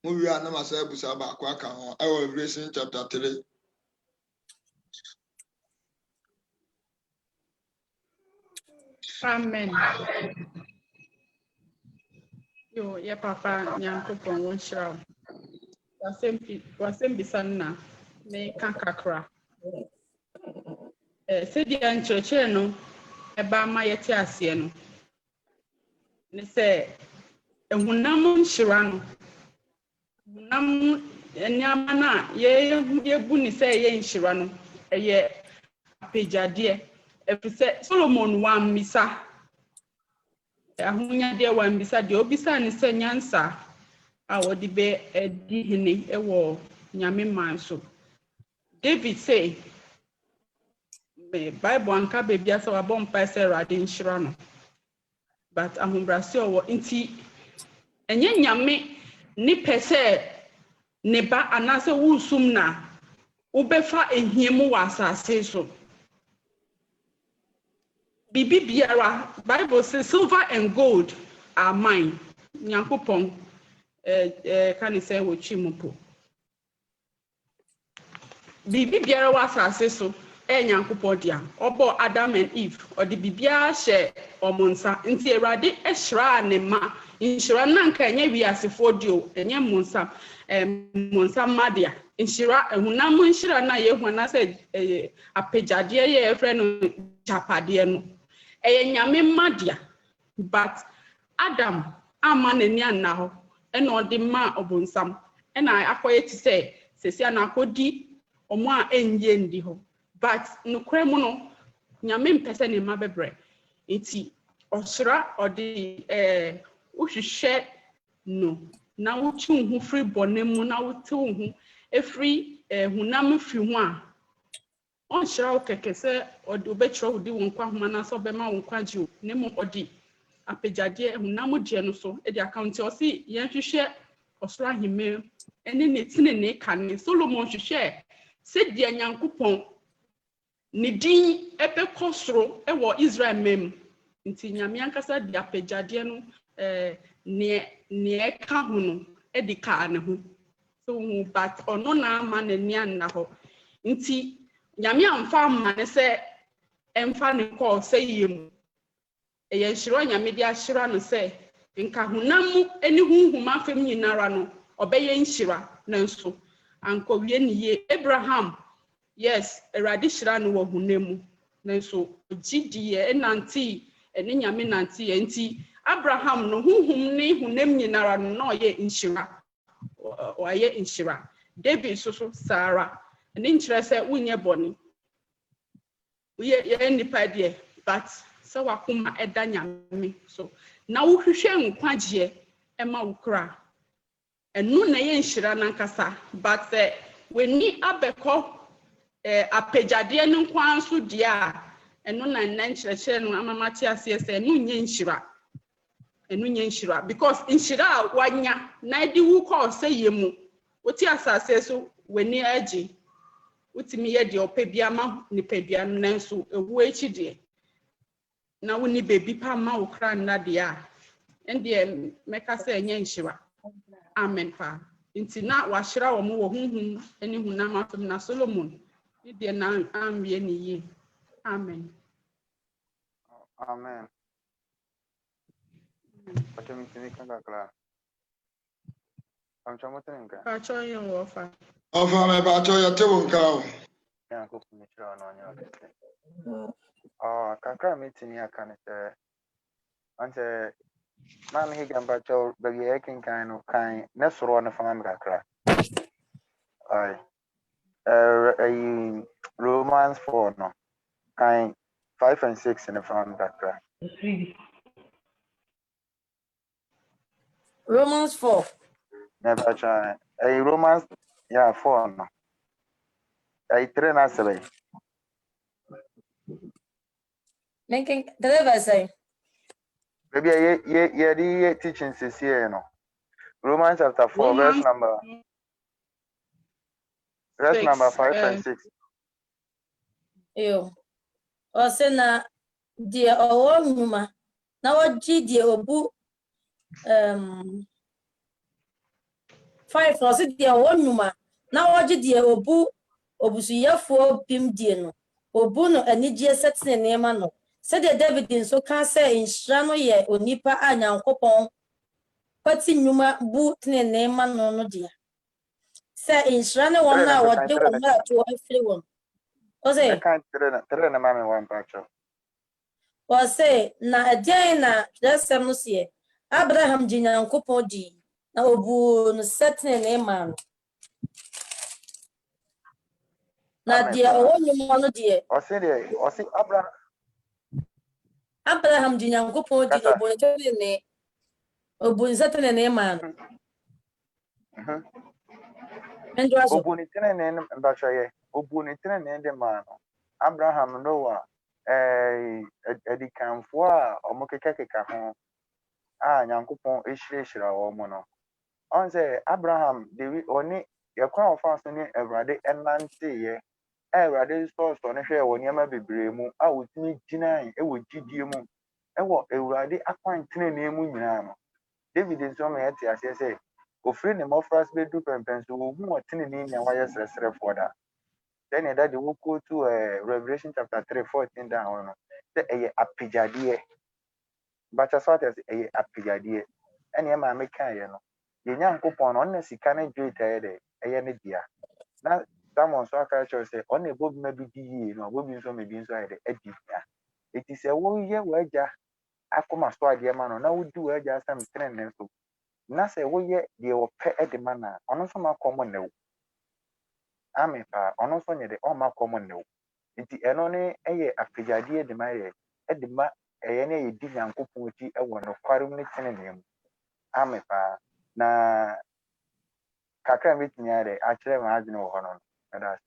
we are na masa busa ba kwa kan ho Revelation chapter 3. Amen. Yo, ye papa Nyankopon won shra. Wasem bisanna me kakakra. Sedi anchoche no eba ma yete ase no. Ne se ehunam nshira no. Ehunam enyama na ye bu ni se ye nshira no. Eye apejade efise Solomon wa misa ahunya de wa mbisa de obisa ne se nyansa a wodi be edi hene ewo nyame man so David say me Bible anka be bia se wa bompa se rade nshira no but ahumbrase owo nti enye nyame ni pese ne ba anase wusum na ubefa ehiemu wa asase so Bibi biara Bible says silver and gold are mine. Nyankopon can say wo chimupo. Bibi biara wa asase so Nyankopɔn dia ɔbɔ Adam and Eve ɔde bibia hyɛ ɔmo nsa nti Awurade ɛhyira ne ma nhyira nanka enye wiasefo dio enye mo nsa madia nhyira ehunam nhyira na ye huna sɛ apegyade ye efrɛ no japade no nyame madia but Adam ama n'ani anna hɔ ɛna ɔde ma ɔbonsam ɛna akɔyɛ ti sɛ sesia na akɔdi ɔmo a enye ndi hɔ but nukure mu no nyame mpɛsɛ ne ma bebre enti ɔhyira ɔde uhwehwɛ no na wotu hu free bɔne mu na wotu hu efri hunam fi hu a ɔhyira wo kɛkɛ sɛ ɔde obɛkyerɛ wo di wo nkwa homa na sɛ ɔbɛma wo nkwa gye wo ne mu ɔde apegyade hunam die no so e de account ɔsi yɛn hwehwɛ ɔsoro ahime ɛne ne tine ne kane Solomon hwehwɛ sɛ die Nyankopɔn ne din ɛbɛkɔ soro ɛwɔ Israel mem nti nyame ankasa de apegyade no ne ka ho no edi ka ne ho so but ono na ama ne nia na ho nti nyame amfa ama ne sɛ emfa ne kɔ sɛ yem eye nhyira nyame de ahyira no sɛ nka honam mu eni hunhuma afem nyinara no obɛyɛ nhyira nanso ankowie ne ye Abraham yes Awurade hyira no wɔ honam mu nanso gidie enanti ene nyame nanti enti Abraham no hunhum ne honam nyinara no na ɔyɛ nhyira ɔyɛ nhyira David so Sarah ne nkyerɛ sɛ wonyɛ bɔne ye nipa de but sɛ wakoma ɛda nyame so na wohwehwɛ nkwagye ɛma wo kra ɛno na yɛ nhyira nankasa but w'ani abɛkɔ apegyade no nkwan so die a ɛno na nkyerɛkyerɛ no amamate aseɛ sɛ ɛno nyɛ nhyira because nhyira a wanya na edi wu kɔ sɛ yemu woti asase so w'ani agye wotimi yɛ de ɔpɛ bia ma nipa bia no nanso ewu echi de na woni bebi pa ma wo kra nna de a ɛnde mɛka sɛ ɛnyɛ nhyira amen pa nti na wahyira wɔ mo wɔ hunhum ɛne hunam afem na Solomon ne de na amwie ne yie amen Amen. Pacho mitini kanga kla. Pacho motini nka. Pacho yo ofa. Ofa me pacho ya te wonka o. Ya ko kumishira no nya kete. Kakra mitini aka ne se. Ante man he gamba cho bagi ekin kan no kan ne soro no fama me kakra. Ai. Romans 4 no. Kan 5 and 6 in the front kakra. Romans 4. Never try. Romans, 4 no. 3 na 7. Making the lever say. Maybe ye teaching CCA no. Romans chapter 4, verse number 5 and 6. Yo. O se na dia owo nhuma na wogi dia obu 5 o se dia owo nhuma na wogi dia obu obusuyafo bim die no obu no anigye setene nema no se de David nso ka se nhyira no ye onipa a Nyankopɔn pati nnwuma bu tene nema no dia se nhyira ne won na wode won to afiri won o se I can't tell na mama one pacho. o se na adien na resem no se Abraham ji Nyankopɔn di na obu no setene nema no na dia owo nnwuma no dia O se Abraham ji Nyankopɔn di obu no tene ne obu setene nema no Mendraso Obuni tene mbacho ye. Obuni tene de man. Abraham Noah edikanfo a omokekeka ho a Nyankopɔn ehirehira wo mo no. On say Abraham dewi oni yakwa ofa so ne Awurade enante ye. Awurade so ne hwe wo niam bebre mu a wotimi ginan wo gidie mu. Ewo Awurade akwantene ne mu nyina no. David nso me yete ase say ofiri ne mofras bedu pempen so wo hu otene ne nya wayɛ sresrefo da Then that will go to Revelation chapter 3:14 down. Say a apijadie. But as far as a apijadie, and your mammy can, you know. The young coupon on the sicana great a yenedia. Now, someone saw a culture say, only Bob maybe you know, Bobby so maybe inside the edit. It is a 1 year wager. I come as to idea man, now would do a just some trend and so. Na say we ye the pay the man, on some common no. Amepa, on so near the Oma common no. It is only a apijadie de my edema. Any dig and cooperative, a one of quarrelling tenenium. Amepa na kakra meeting yard, actually, imagine honor. That's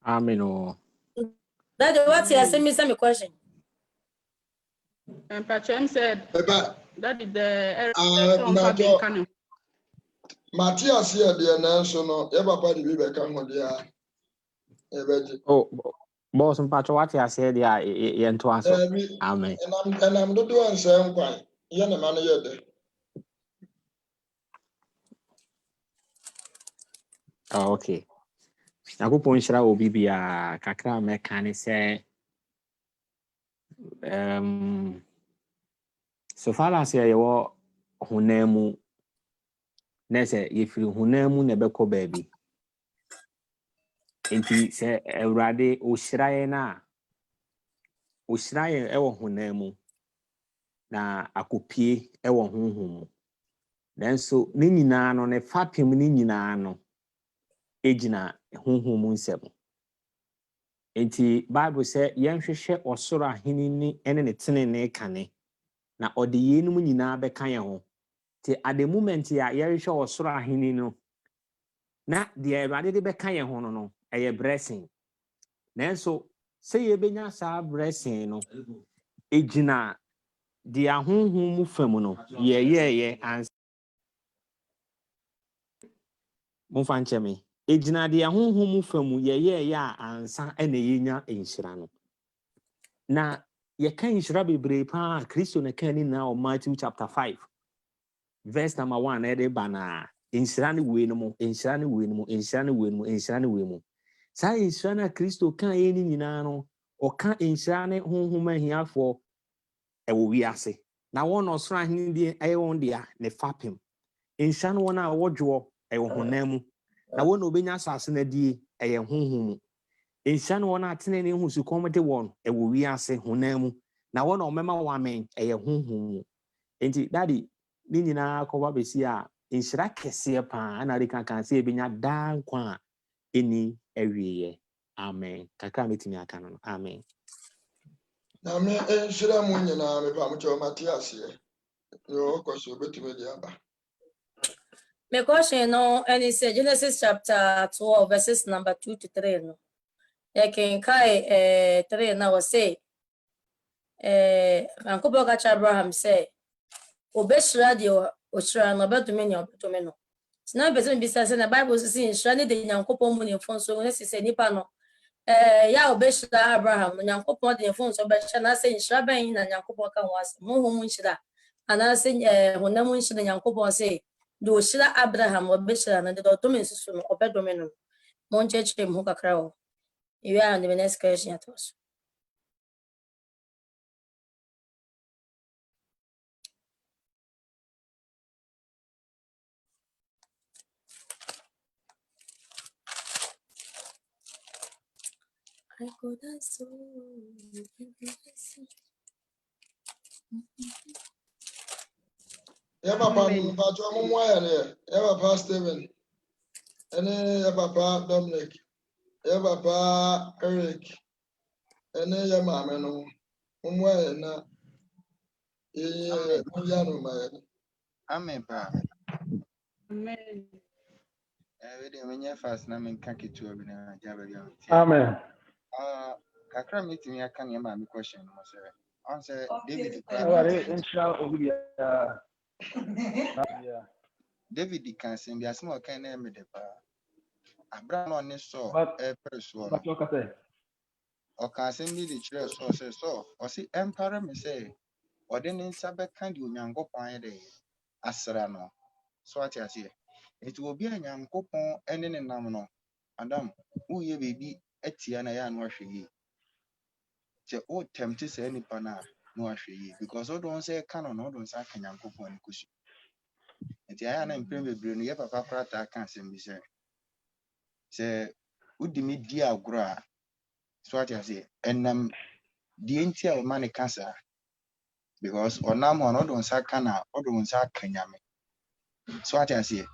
Amen. Daddy, what's your semi question? And Pachem said Eba, that is the song for being canon. Matthias here, the answer no, papa the baby come on the Oh, boss and patch what I said, yeah, to answer. Amen. and I'm not doing some quite. Yana man yet. Oh, okay. I go point shira obi bia kakra mekane say so far as you honemu na say yefiri honemu na beko baabi enti say awurade ohyiraye na ohyiraye ewo honemu na akopie ewo honhom nanso ne nyinaa no ne fapem ne nyinaa no ejina honhom nsem enti Bible say yenhwehwe osoro ahene ni ene ne tenene kane na ode yenum nyinaa beka ye ho te at the moment ya yerehwe osoro ahene no na de Awurade de beka ye ho no eye blessing nanso say ye benya sa blessing no ejina de ahonhom mu fam no ye ans mo fan cheme ejina de ahonhom mu fam ye a ansa ene yenya enhyira no na ye kan enhyira bebre pa Kristo na kan ni na o Matthew chapter 5 verse number 1 na de bana enhyira ne we no mo enhyira ne we no mo enhyira ne we no mo enhyira ne we mo sa enhyira na Kristo kan ye ni nyina no o kan enhyira ne honhom ahiafo ewo wiase na won osoro ahene die won dia ne fapem enhyira no won a wodwo ewo honamu na won obenya asase na die eye honhom enhyira no won atene ne husu komde won ewo wiase honamu na won omema wamen eye honhom enti daddy ni nyina akọba besi a enhyira kese pa na reka kan se ebenya dan kwa eni awieye amen kakra metimi aka no amen Na me enhyira mu nyina me pa mo cho Matthias here. Yo kwaso betime di aba. My question no, and it's Genesis chapter 12, verses number 2 to 3. No, I can kai 3 now say, Uncle Bogacha Abraham say, Obeshra the Oshra no better many of to me no. It's not better besides the Bible is in Shani the Yankopo money phone so necessary Nipano. Ya Obeshra Abraham, Yankopo the phone so Beshana saying Shrabain and Yankopo can was more munchida. And I say, when no one should Yankopo say, do Shira Abraham or Beshra and the documents or bedroom. Monchurch him hook a crow. You are on the next question at us. I go dance so. Ya papa mpa cho mo mo ya ne. Ya papa Steven. Ene ya papa Dominic. Ya papa Eric. Ene ya mama no. Mo ya na mo ya no ma ya. Amepa. Amen. We dey menye fast na men ka ketu obi na jabari on. Amen. Kakra meeting ya kan ya ma me question mo say. On say David Awari insha obi ya. David kan say bi asem o kan na me de pa. Abraham on so But person but you say o kan say bi de kire so say so o si empire me say ɔde ne nsa bɛka deɛ Onyankopɔn ayɛ dɛ asra no so ate aseɛ nti obi a Nyankopɔn ne ne nam no Adam woyɛ baabi atia na yɛ ano ahwɛ yie kyɛ o tempte saa nipa no a na wahwɛ yie because ɔdɔ nsa ɛka no na ɔdɔ nsa aka Nyankopɔn ne kusu nti ayɛ na mpɛn bebree no yɛ papa koraa taa ka asɛm bi sɛ wodi me di agorɔ a so ate aseɛ ɛnam deɛ nti a ɔma ne ka saa because ɔnam hɔ no ɔdɔ nsa ka na ɔdɔ nsa aka Nyame so ate aseɛ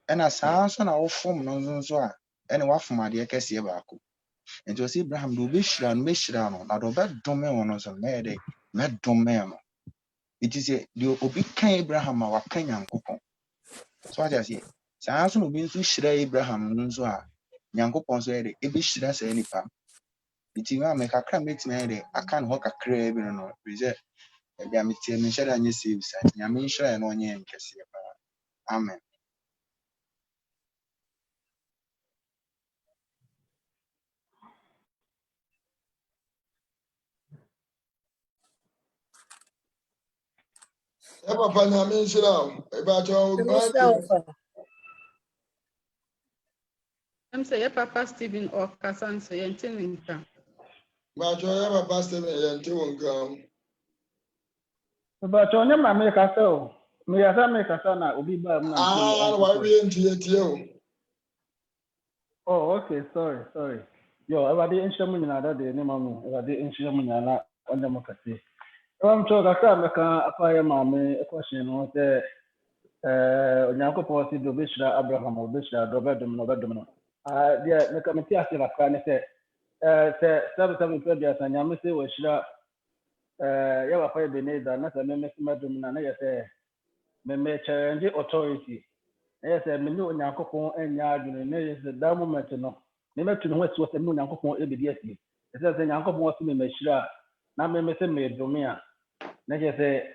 ɛna saa nso na wɔfom no nso a ɛne wafom adeɛ kɛseɛ baako nti ɔsɛ Abraham de obɛhyira no mɛhyira no na de ɔbɛdome wɔ no nso mɛyɛ dɛ mɛdome no nti sɛ deɛ obi ka Abraham a waka Nyankopɔn so ate aseɛ saa nso na obi nso hyira Abraham no nso a Nyankopɔn nso yɛ dɛ ɛbɛhyira saa nipa nti maame kakra mɛtumi ayɛ dɛ aka ne hɔ kakraa bi no sɛ ɛbi a metie no nhyɛ da nyɛ sɛ bisa Nyame nhyira yɛ na ɔnyɛ yɛn kɛseɛ paa amen. Papa Nyame nhyira wo ɛbɛkyɛ wo I'm say Papa Stephen or Kasan say anything. But you have a pastor and two on But on your mamma castle, me as I make a son, I will be by. why we into you? Oh, okay, sorry. Yo, I didn't show me another day, no mamma, I didn't show me another on democracy. I'm sure that I can apply mammy a question on the Yanko policy to Bishra Abraham or Bishra Robert Domino. Yeah, the committee has a kind of say, 7 years and Yamisi was sure. Yawa fa Ebenezer na sɛ meme madum na yɛ sɛ meme challenge authority na yɛ sɛ mene Onyankopɔn anya adwene na yɛ sɛ that moment no memɛtu ne ho asi wɔ sɛ mene Onyankopɔn ɛbɛdi asi ɛsɛ sɛ Nyankopɔn ɔse me mahyira na meme sɛ medome a na yɛ sɛ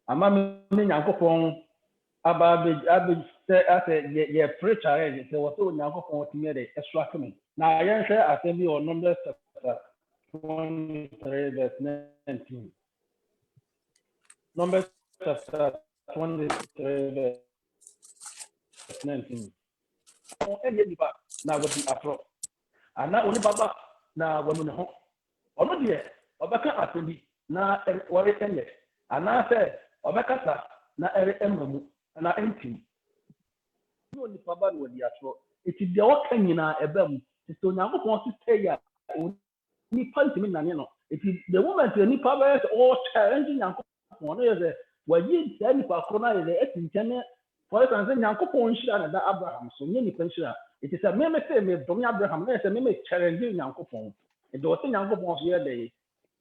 ama mene Nyankopɔn aba sɛ asɛ yɛ preach ayɛ sɛ wɔ sɛ Onyankopɔn ɔtumi yɛ de ɛsoake me na yɛnhwɛ asɛm bi wɔ Numbers chapter 23 verse 19. Numbers chapter 23 verse 19. Na wadi afro. Ana oni baba na wanu ne ho. Ono de obeka atodi na wore enye. Ana se obeka sa na ere emamu na enti. No ni baba no wadi afro. Eti de waka nyina ebam. Ti Onyankopɔn se stay ya nipa ntimi nane no eti the moment nipa bɛyɛ sɛ challenge Nyankopɔn no yɛ sɛ wayi saa nipa koro no ayɛ sɛ eti nkyɛn for instance Nyankopɔn nhyira na da Abraham so nye nipa nhyira eti sɛ meme sɛ me dɔm Abraham na yɛ sɛ meme challenge Nyankopɔn eti wɔsɛ Nyankopɔn so yɛ dɛ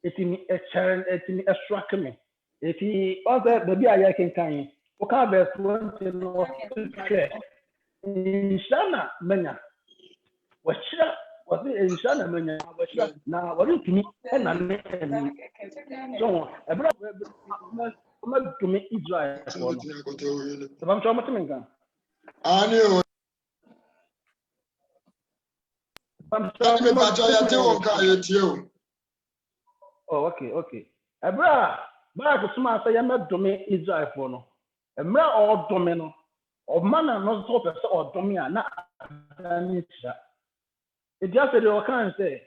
eti ni challenge eti ni strike me eti ɔsɛ baabi a yɛ kenkan wɔka verse 20 no hwɛ nhyira na manya wɔhyira was in Shana Mania, now what is me and so on. To me, Israel. I'm trying to I knew. Oh, okay. Abra, Barak Suma say, I'm not domain Israel for no. A mere or domino, or man and not so or domina, not. It just said, you can't say,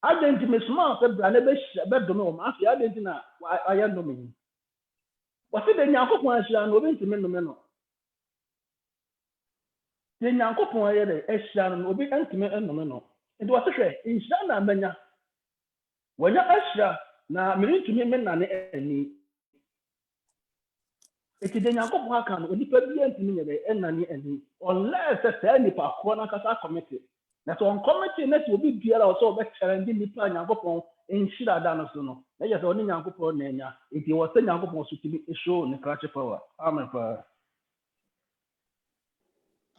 I didn't miss my bedroom. I didn't know I am no mean. What's it in Yankopon? I am going to men. The Yankopon, Eshan will be intimate and no. It was a say, in Shana Mena. When you're Esha, now me to me men and any. It is the Yankopon can only be intimate and any, unless any part corner committee. That's on committee next will be here also back challenging the plan Yankopon in Shira Danosono. They just only Yankopon Nenya. If you was saying Yankopon to be a show in the clutch power. Amen.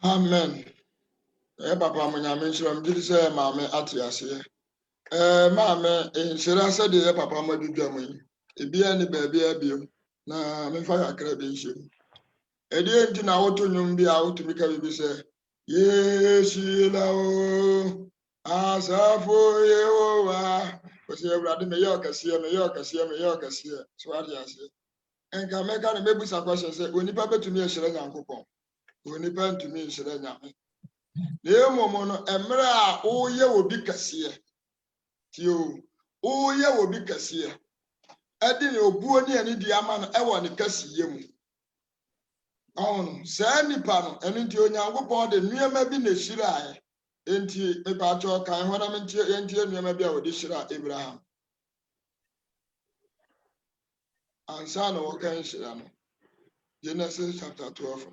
Amen. Papa Munyame nhyira mgidi sɛ maame ate ase. Maame nhyira sɛ de papa madudwa mu yi. Ebia ne baabi abiem na memfa kakra bi nhyem. Ɛdeɛ nti na woto nnwom bi a wotumi ka bibi sɛ Yeshilao Asafo Yehowa Because everybody may york a seer, may york a seer, may york a seer. So what I say. And can make a maybe some question say, when you pay to me a shilling and coupon, when you pay to me a shilling. The moment Emra, oh, ye will be cassia. You, oh, ye will be cassia. Adding your buoni and Indiaman, I want to cassia. Oh, Sandy Pano, and into your young upon the near maybe the Shirai. Enti mepacho kan hona mentie entie nneema bia wodi hyira Abraham ansa na wokan hyira no Genesis chapter 12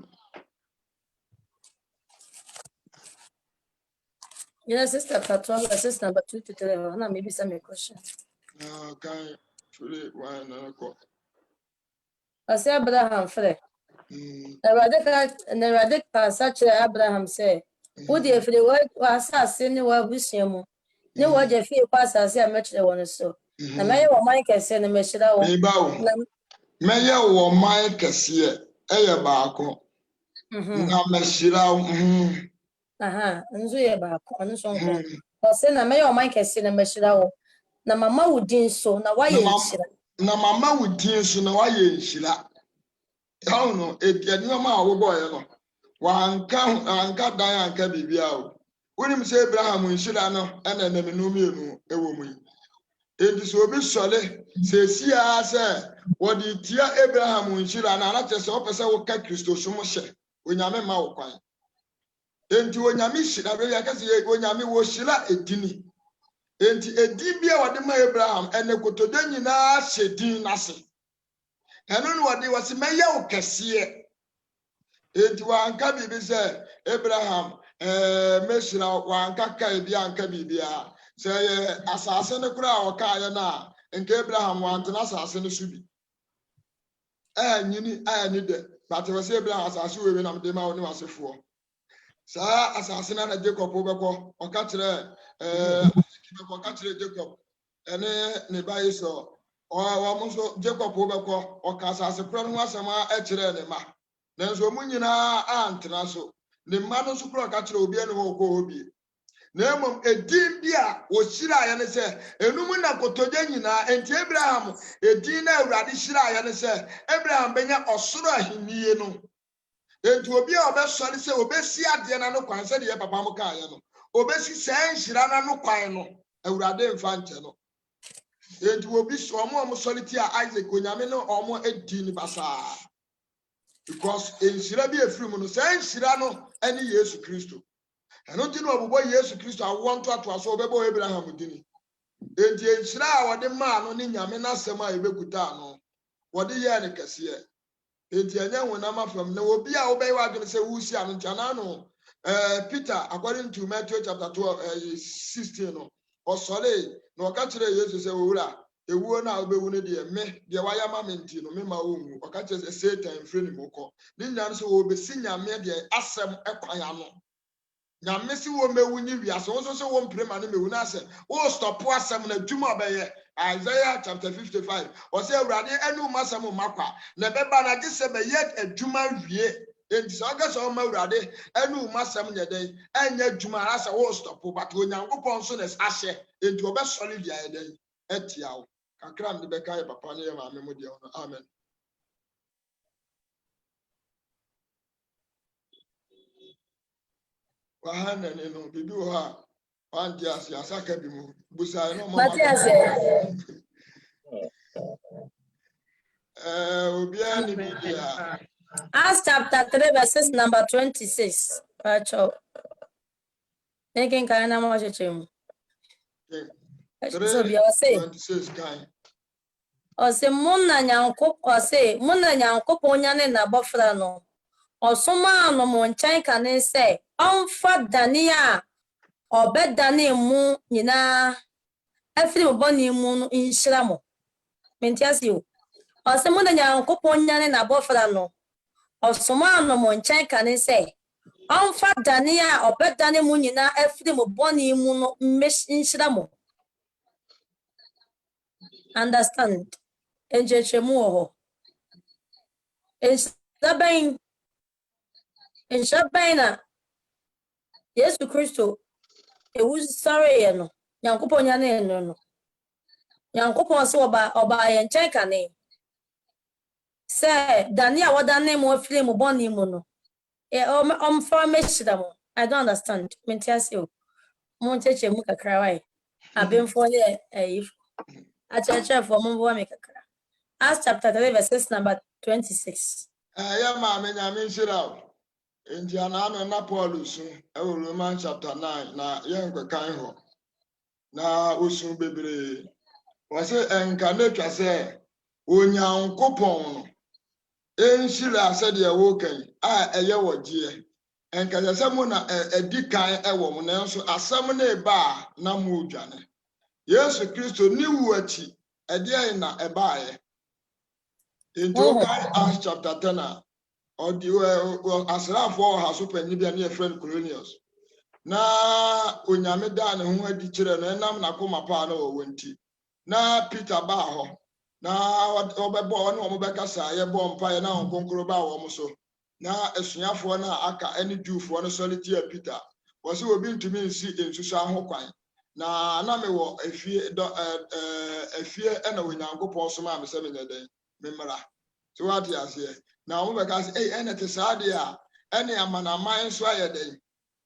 Genesis chapter 12 verses number 2 to 3 na maybe some question kan truly why na ko ase Abraham frɛ na Awurade ka sa kyerɛ Abraham sɛ wodi efiri wa asase ne wa busua mu ne wa gye fie kwa asase a mɛkyerɛ wɔn so na mɛyɛ wɔ man kɛse na mɛhyira wɔn mɛyɛ wɔ man kɛse ɛyɛ baako na mɛhyira wo nso yɛ baako ɔno so nko ɔsɛ na mɛyɛ wɔ man kɛse na mɛhyira wɔn na mama wo din so na wayɛ nhyira na mama wo din so na wayɛ nhyira ɛho no ɛdiɛnɛma a wobɔɔyɛ no wanka dan anka bibia o wonim sɛ Abraham nhyira no ɛna namenu mienu ɛwɔ mu yi enti sɛ obi sɔle sɛ sia sɛ wɔde tia Abraham nhyira na anakyɛ sɛ wɔpɛ sɛ woka Kristo so mo hyɛ onyame ma wo kwan enti onyame hyira bɛ yɛ kɛse onyame wo hyira edini enti edi bia wɔde ma Abraham ɛne kotoda nyinaa hyɛ din n'ase ɛno no wɔde wɔse mɛyɛ wo kɛseɛ enti wanka bibi sɛ Abraham mɛhyira wanka ka bi anka bibia sɛ yɛ asase ne kora a ɔkaayɛ na nka Abraham wantena asase ne so bi nyini ni de but wɔse Abraham asase wewe nam de ma wo ne wasefoɔ saa asase na Jacob bɛkɔ ɔka kyerɛ ɔka kyerɛ Jacob ɛne ne ba Esau wɔn nso Jacob bɛkɔ ɔka asase kora no ho asɛm a ɛkyerɛ ne ma nanso mu nyinaa antena so ne mma no nso kora ɔka kyerɛ obi ne hɔ ɔkɔ hɔ bi na mmom edin bi a wɔhyira ayɛ ne sɛ enum na kotodwe nyinaa enti Abraham edin na Awurade hyira ayɛ ne sɛ Abraham bɛnya ɔsoro ahennie no enti obi a ɔbɛsɔre sɛ obesi adeɛ na no kwan sɛ deɛ papa mo kaayɛ no obesi sɛ nhyira na no kwan no Awurade mfa nkyɛ no enti obi ɔmo sɔre ti a Isaac onyame no ɔmo edi ni basaa because nhyira bi efiri mu no sɛ nhyira no ɛne Yesu Kristo ɛno nti na ɔbobɔ Yesu Kristo awo ntoatoa so ɔbɛbɔ Abraham dini enti nhyira a wɔde maa no ne nyame n'asɛm a ebekuta no wɔde yɛ ne kɛseɛ enti ɛnyɛ honam afam na obi a wobɛyɛ wadwene sɛ wusi ano nkyana no Peter according to Matthew chapter 12 16 no ɔsɔre na ɔka kyerɛ Yesu sɛ owura ewuo na obewu ne deɛ me deɛ wayɛ ma me nti no me ma owu ɔka kyerɛ sɛ Satan mfiri ne mu kɔ ne nyame sɛ wɔbɛsi nyame deɛ asɛm ɛkwan ano nyame si wo mewu ni wiase wo so wo mpirema ne mewu na sɛ wo stop asɛm na dwuma ɔbɛyɛ Isaiah chapter 55 ɔsɛ Awurade ɛnu masɛm makwa na bɛba na gye sɛ bɛyɛ adwuma wie enti sɛ ɔga sɛ ɔma Awurade ɛnu masɛm nyɛ dɛn ɛnyɛ adwuma ara sɛ wo stop but Onyankopɔn so na ahyɛ enti ɔbɛsɔre dia yɛ dɛn ɛtia wo kakra mde bɛka yɛ papa ne yɛ maame mu deɛ no amen wahana ne no bibi wɔ ha wanti ase asaka bi mu busa no mo obia ni bibia Acts chapter 3 verses number 26 pacho making kind of much chim so bia say 26 kan o se munna nyankopon nyane na bofra no osoma no mo nkyɛn ka ne sɛ ɔmfa dane a ɔbɛdane mu nyinaa afiri mo bɔne mu no nhyira mo mentiase o ɔsɛ mo na nyankopɔn nyane na bɔfra no ɔsoma no mo nkyɛn ka ne sɛ ɔmfa dane a ɔbɛdane mu nyinaa afiri mo bɔne mu no nhyira mo understand enjechemu wɔ hɔ Enshabain na Yesu Kristo ewu sare ye no Nyankopon nya na eno no Nyankopon so oba ye nchen kane. Say Daniel wadane mo afiri mo boni mu no. For me I don't understand. Mentias you. Mo cheche mu kakra wai. Abemfo ye if acheche for mo bo me kakra. Acts chapter 3 verse number 26. Ya ma me nya me shira. Indiana no na Paulus Romans chapter 9 na yen kwekan ho. Na osun bebre. Was enka na twa se Onyankopon no. Enshira said ya wokan eye wogye. Enka se mo na edi kan ewo mo na nso asam na eba na mo dwane. Yesu Kristo ni wuachi ede ayi na ebaaye. Into Acts chapter 10 or the asrafo ha so panyi bia na friend Colonius. Na onyame da ne ho adi kire no enam na koma pa na wo nti. Na Peter ba ho. Na obebo ne omo beka sa ye bo mpa na onkonkoro ba wo mo so. Na asuafo na aka ene Jewfo no solitaire Peter. Wo se obi ntumi nsi ensusu aho kwan. Na me wo afie na onyankopon so ma me se me nyeden memra. So what you say? Now we can say, hey, ene te sadia, ene amanaman so ayeden,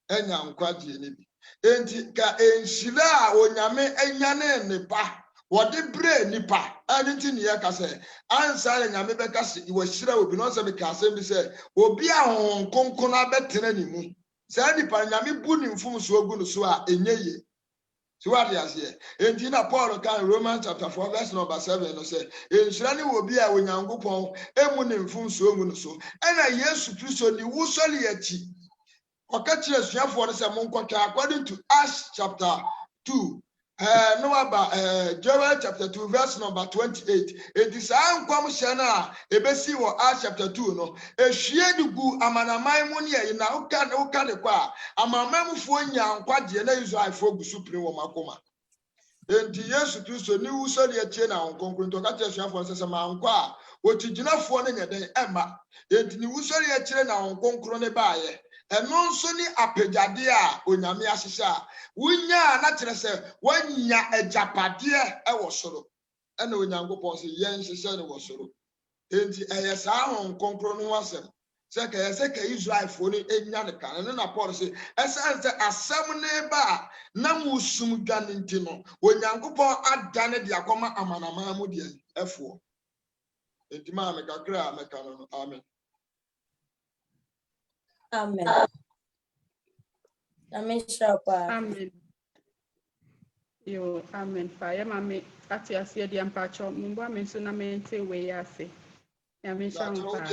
enya nkwagye ne bi. Enti ka enhyira onyame enyane ne pa, wode bre nipa, enti ne yaka say, ansa nyame beka se, wo hyira obi no se be ka asem bi say, obi ahon konkon abetena ni mu. Say nipa nyame bu ni mfum so ogu no so a enyeye. So what you say? And in Paul can Romans chapter 4 verse number 7 no say, "Enshirani will be a Onyankopon emu ne mfum so emu no so." And Yesu Kristo ni wusoli echi. Okachire suafo no say monkotwa according to Acts chapter 2. No about Joel chapter 2 verse number 28. It is ankwam shana ebesi wo Acts chapter 2 no. Ehwie dugu amanaman mu ne na uka de kwa amanaman fo nyankwagye na Israel fo gusupre wo makoma. Enti Yesu Kristo ni wusori etie na onkonkro to ka tire suafo se mankwa otiginafo ne nyeden ema. Enti ni wusori etie na onkonkro ne baaye. Eno nso ni apejade a onyame ahyehye a wunya na kire se wanya ejapade e wo soro ena onyankopon se yen hyehye ne wo soro enti eyesa ahon konkro no asem se ka Israel fo ni enya ne kan ne na Paul se esan se asem ne ba na musum dwane nti no onyankopon adane de akoma amanama mu de efo enti ma me kakra me kan no amen. Amen. Amen shapa. Amen. Yo, amen. Fire mami ati asie di ampacho mbo amen so na mente we ase. Amen shapa.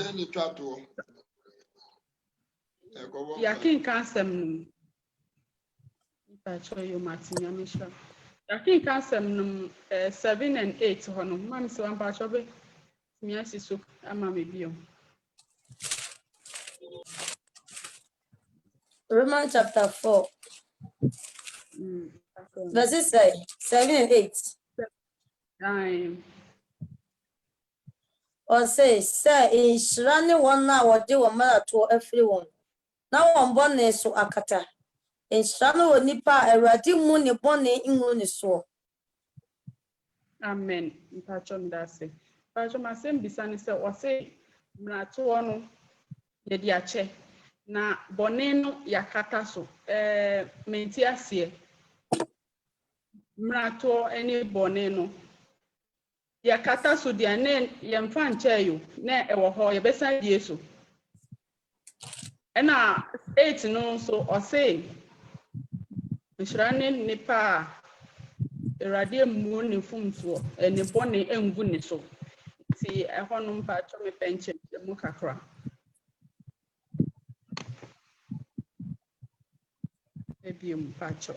Ya kin kansem num. Ampacho yo mati amen shapa. Ya kin kansem num 7 and 8 hono. Mami so ampacho be mi asiso ama me bio. Romans chapter 4. Verses 7 and 8. Time. Or say in Shrani one now or do a mother to everyone. Now on bonnet so akata. In Shrano or nipa a radi moon bonnet in one so. Amen. Mpacho ndase. Mpacho masem bisani se o say mrato ono ye di ache. Na boneno yakata so menti asie mrato ene boneno yakata so dia ne yemfa ncheyo na ewo ho ye besa die so ena 8 no so o say nshirane nipa erade mu ne fumfo ene bone engu ne so ti eho no mpa cho me penche mu kakra. Pacho.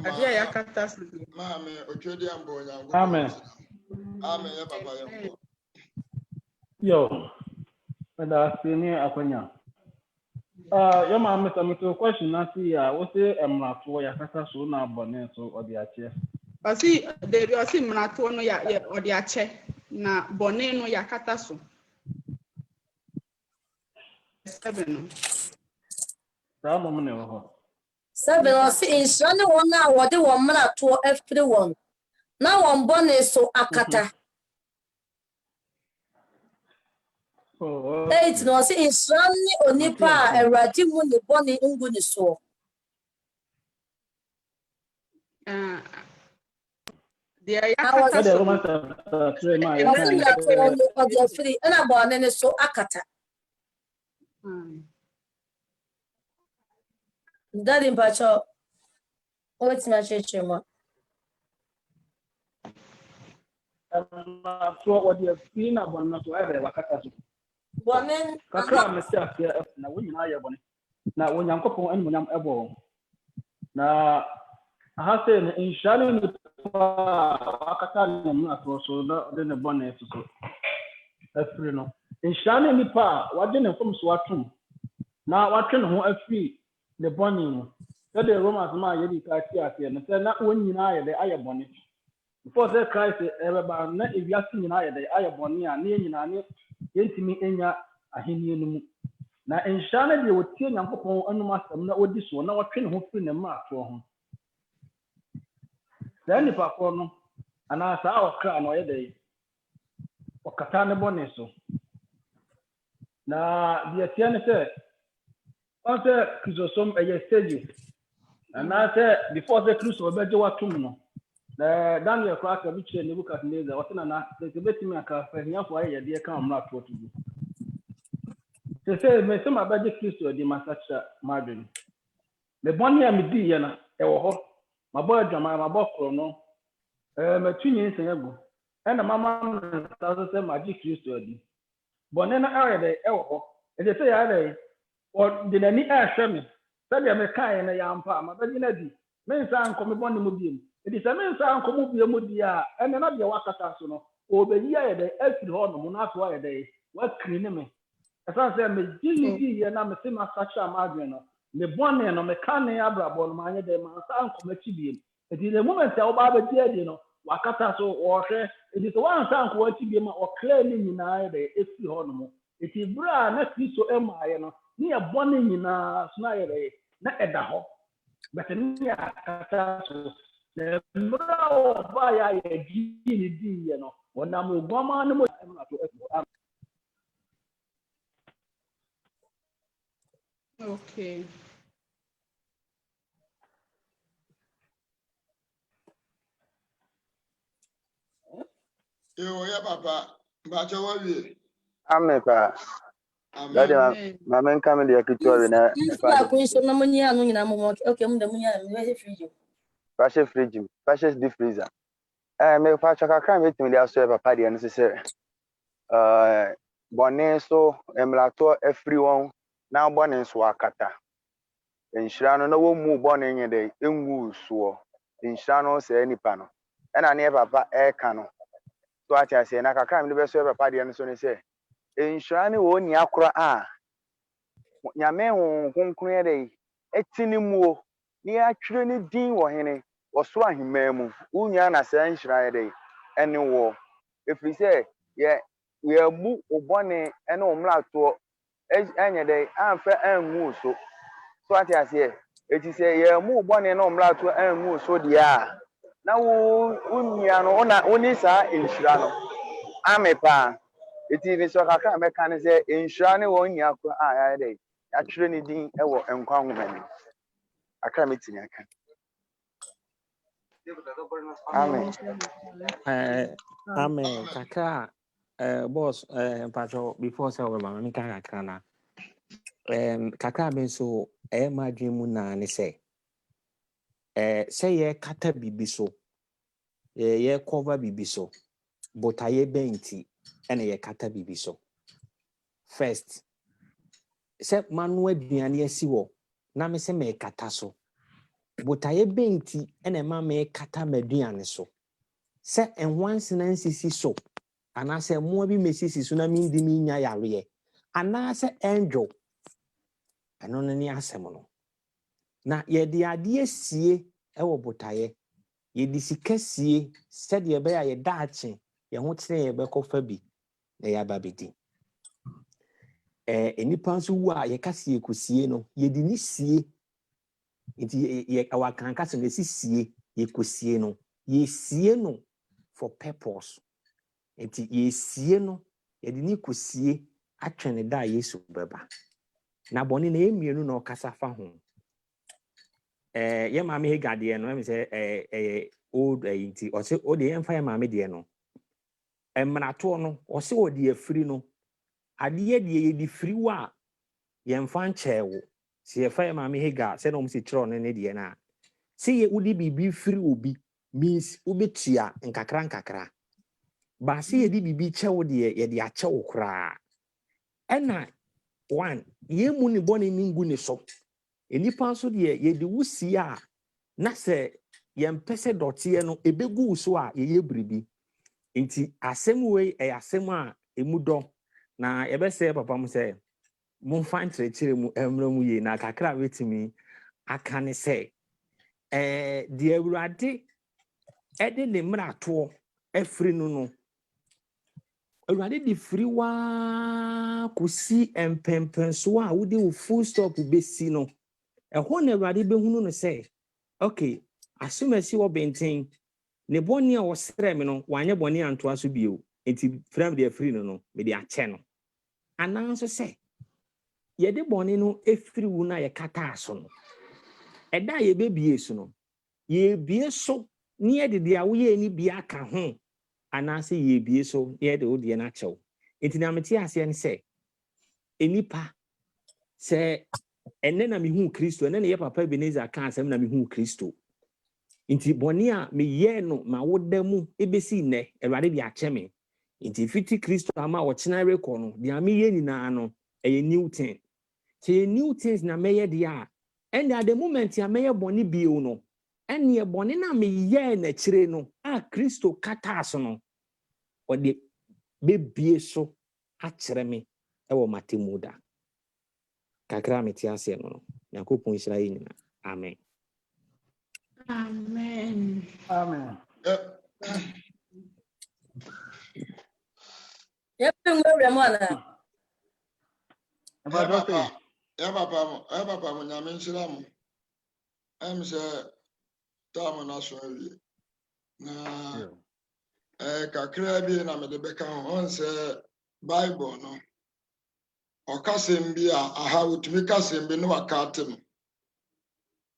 Adia yakata su. Mame ochodi ambo nyango. Amen. Amen ya baba yango. Yo. Ada sini akwanya. Your mama some to question na see what say emrato yakata so na abone so odi ache. Osi de osi mrato no ya odi ache na bone no yakata so. 7. Sa mo ne ho. 7 or see insurance one now what they want to everyone. Now one bonnet so akata. 8 no see insurance onipa eradi mu ne bonnet ngu ne so. I was free and I born and so akata. That in Pacho. What's my church? What you have seen about not to ever wakata. Woman, Kakra myself here na when you are one. Now when Yankopon and when I'm able. Now I have said in sharing wakata so then the bonnet so. That's free no. In sharing nipa, what didn't from Swatum. Now what can who free the bonnet. That the Romans ma yedi kasi and say not when you know the aya bonnet. Before that Christ ever na if you are seeing the aya bonnet and near you yentimi enya ahenni no mu na enhya na de wotie Nyankopɔn anum asɛm na odi so na wɔtwe ne ho firi ne mma ato ho da nipa ko no ana saa ɔkra no ɔyɛ dɛ ɔkata ne bɔne so na de tie ne sɛ ɔsɛ kristosom ɛyɛ stage ana sɛ before the kristo ɔbɛgye watom no na Daniel kwa ka bi kyerɛ Nebukadnezar ɔtena na sɛ betimi aka fahia fo ayɛ de ka ɔmra to to bi sɛ me sɛ mabɛgye kristo di masacha madwen me bɔne a me di yɛ na ɛwɔ hɔ mabɔ adwama mabɔ koro no matunyi nsɛn agu ɛna mama no sɛ magye kristo di bɔne na ayɛ dɛ ɛwɔ hɔ ɛde sɛ yɛ dɛ ɔde n'ani ɛhwɛ me sɛdeɛ mekaeɛ no yɛ ampa mabɛgye no adi mensa nkɔ me bɔne mu biem ɛde sɛ mensa nkɔ mu biem mu di a ɛne na deɛ wakata so no ɔbɛyi ayɛ dɛ afiri hɔ no mu no ato ayɛ dɛ wakiri ne me ɛsan sɛ megye ne di yɛ na mese masakyɛ amadwen no me bɔne no meka ne abrabɔ no maanyɛ dɛ mansa nkɔ m'akyi biem ɛti the moment a wobaa bɛgye adi no wakata so wɔhwɛ ɛti sɛ woansa nkɔ w'akyi biem a ɔkra ne nyinaa yɛ dɛ ɛfiri hɔ no mu ɛti berɛ a na kristo ɛmaayɛ no ne yɛ bɔne nyinaa so na yɛ dɛ na ɛda hɔ bɛtɛ ne yɛ akata so na mmerɛ a ɔbaa yɛ a yɛgye ne di yɛ no wɔnam oguama no mu Okay. Yeah, Papa. But what we? Amen, pa. Daddy, my man coming there to tell you now. Passion fridge, passion deep freezer. Me patch a crime with me there so papa the necessary. Bonne so emulator everyone now bonne so akata. Insurano no wo mu bonne in the enwu so. Insurano say any pano. And I never papa air cano. So I say na crime the best papa the so ne say. Insurano wo ni akora a. Nyame ho konkre dey etini mu ni atwere ni din wo hene. Osoro ahimma mu unya na say nhira dey ene wo efiri say we abu obone ene omlato enye dey amfa anwu so ati ase eti say ye mu obone na omlato anwu so dia na wo unya no oni sa nhira no amepa eti ni so kakra meka ne say nhira ne wo nya ko ya dey atwere ni din ewo enkwa homani akra metinya kan. Amen. Amen. Kaka, boss, Pacho, before say we mama mika kakra na. Kaka ben so madwin mu na ne say. Say ye kata bibi so. Ye cover bibi so. But aye benti ene ye kata bibi so. First, say manu aduane asi wo na me say me kata so. Botaye benti ene ma me kata maduane so se enwanse na nsisi so ana se mo bi mesisi so na mi ndi mi nya yare ana se enjo eno no ni asem no na ye de ade sie ewo botaye ye di sika sie se de be ya ye daache ye ho tere ye be kofa bi na ya babedi enipa nso wu a ye kasie kosie no ye di ni sie Nti ye awakanka se nesi sie ye kosie no ye sie no for purpose. Nti ye sie no ye de ni kosie atwene da Yesu beba. Na boni na emienu na okasa fa ho. Ye maame he gade no em say old nti o se o de emfa ye maame de no. Emrato no o se o de afiri no. Ade ye de firi wa ye mfa nchewo. Si ye fa ye maame he ga se no mo se kiro no ne de na. Se ye udi bibi firi obi means ubetia nkakra. Ba se ye di bibi chewo de ye de achewo kra. Ena one ye mu ni boni ningu ni so. Enipa so de ye de wusi a na se ye mpese dotie no ebegu so a ye bribi. Nti asem we asem a emudo na ebe se papa mu se mo fan chire mu emra mu ye na kakra wetimi aka ne se de awurade ede ne mrato afri no awurade di firi wa kusi empempenso a wode wo full stop besi no ɛhɔ na awurade behunu no sɛ okay asomasi wo benten ne bɔne a wɔsrɛ me no wanyɛ bɔne antoa so bio enti fram de afiri no me de akyɛ no ananso sɛ yɛde bɔne no efiri wo na yɛkata so no ɛda yɛbɛbie so no yɛbie so ne yɛde de awoyɛ ni bia ka ho ananse yɛbie so ne yɛde wo de na kyɛw enti na mete ase ne sɛ enipa sɛ ene na mihu Kristo ene na ye papa Ebenezer ka asem na mihu Kristo nti bɔne a meyɛ no ma woda mu ebesi nne Awurade bi akyɛ me nti fiti Kristo ama wɔkyena rekɔ no de ameyɛ nyinaa no ɛyɛ new thing sɛ new things na meyɛ de a and at the moment ya meyɛ bɔne bio no ɛne yɛ bɔne na meyɛ na kyire no a Kristo kata so no ɔde bebie so akyerɛ me ɛwɔ matemu da kakra meti ase no Yakobon hyira yi nyina amen Amen. Amen. Yep, Ramona. Papa mo nyame nhyira mo em sɛ tam na so awie na kakra bi na me de bɛka ho on sɛ Bible no ɔkasɛm bi a aha wotumi kasɛm bi no wakate no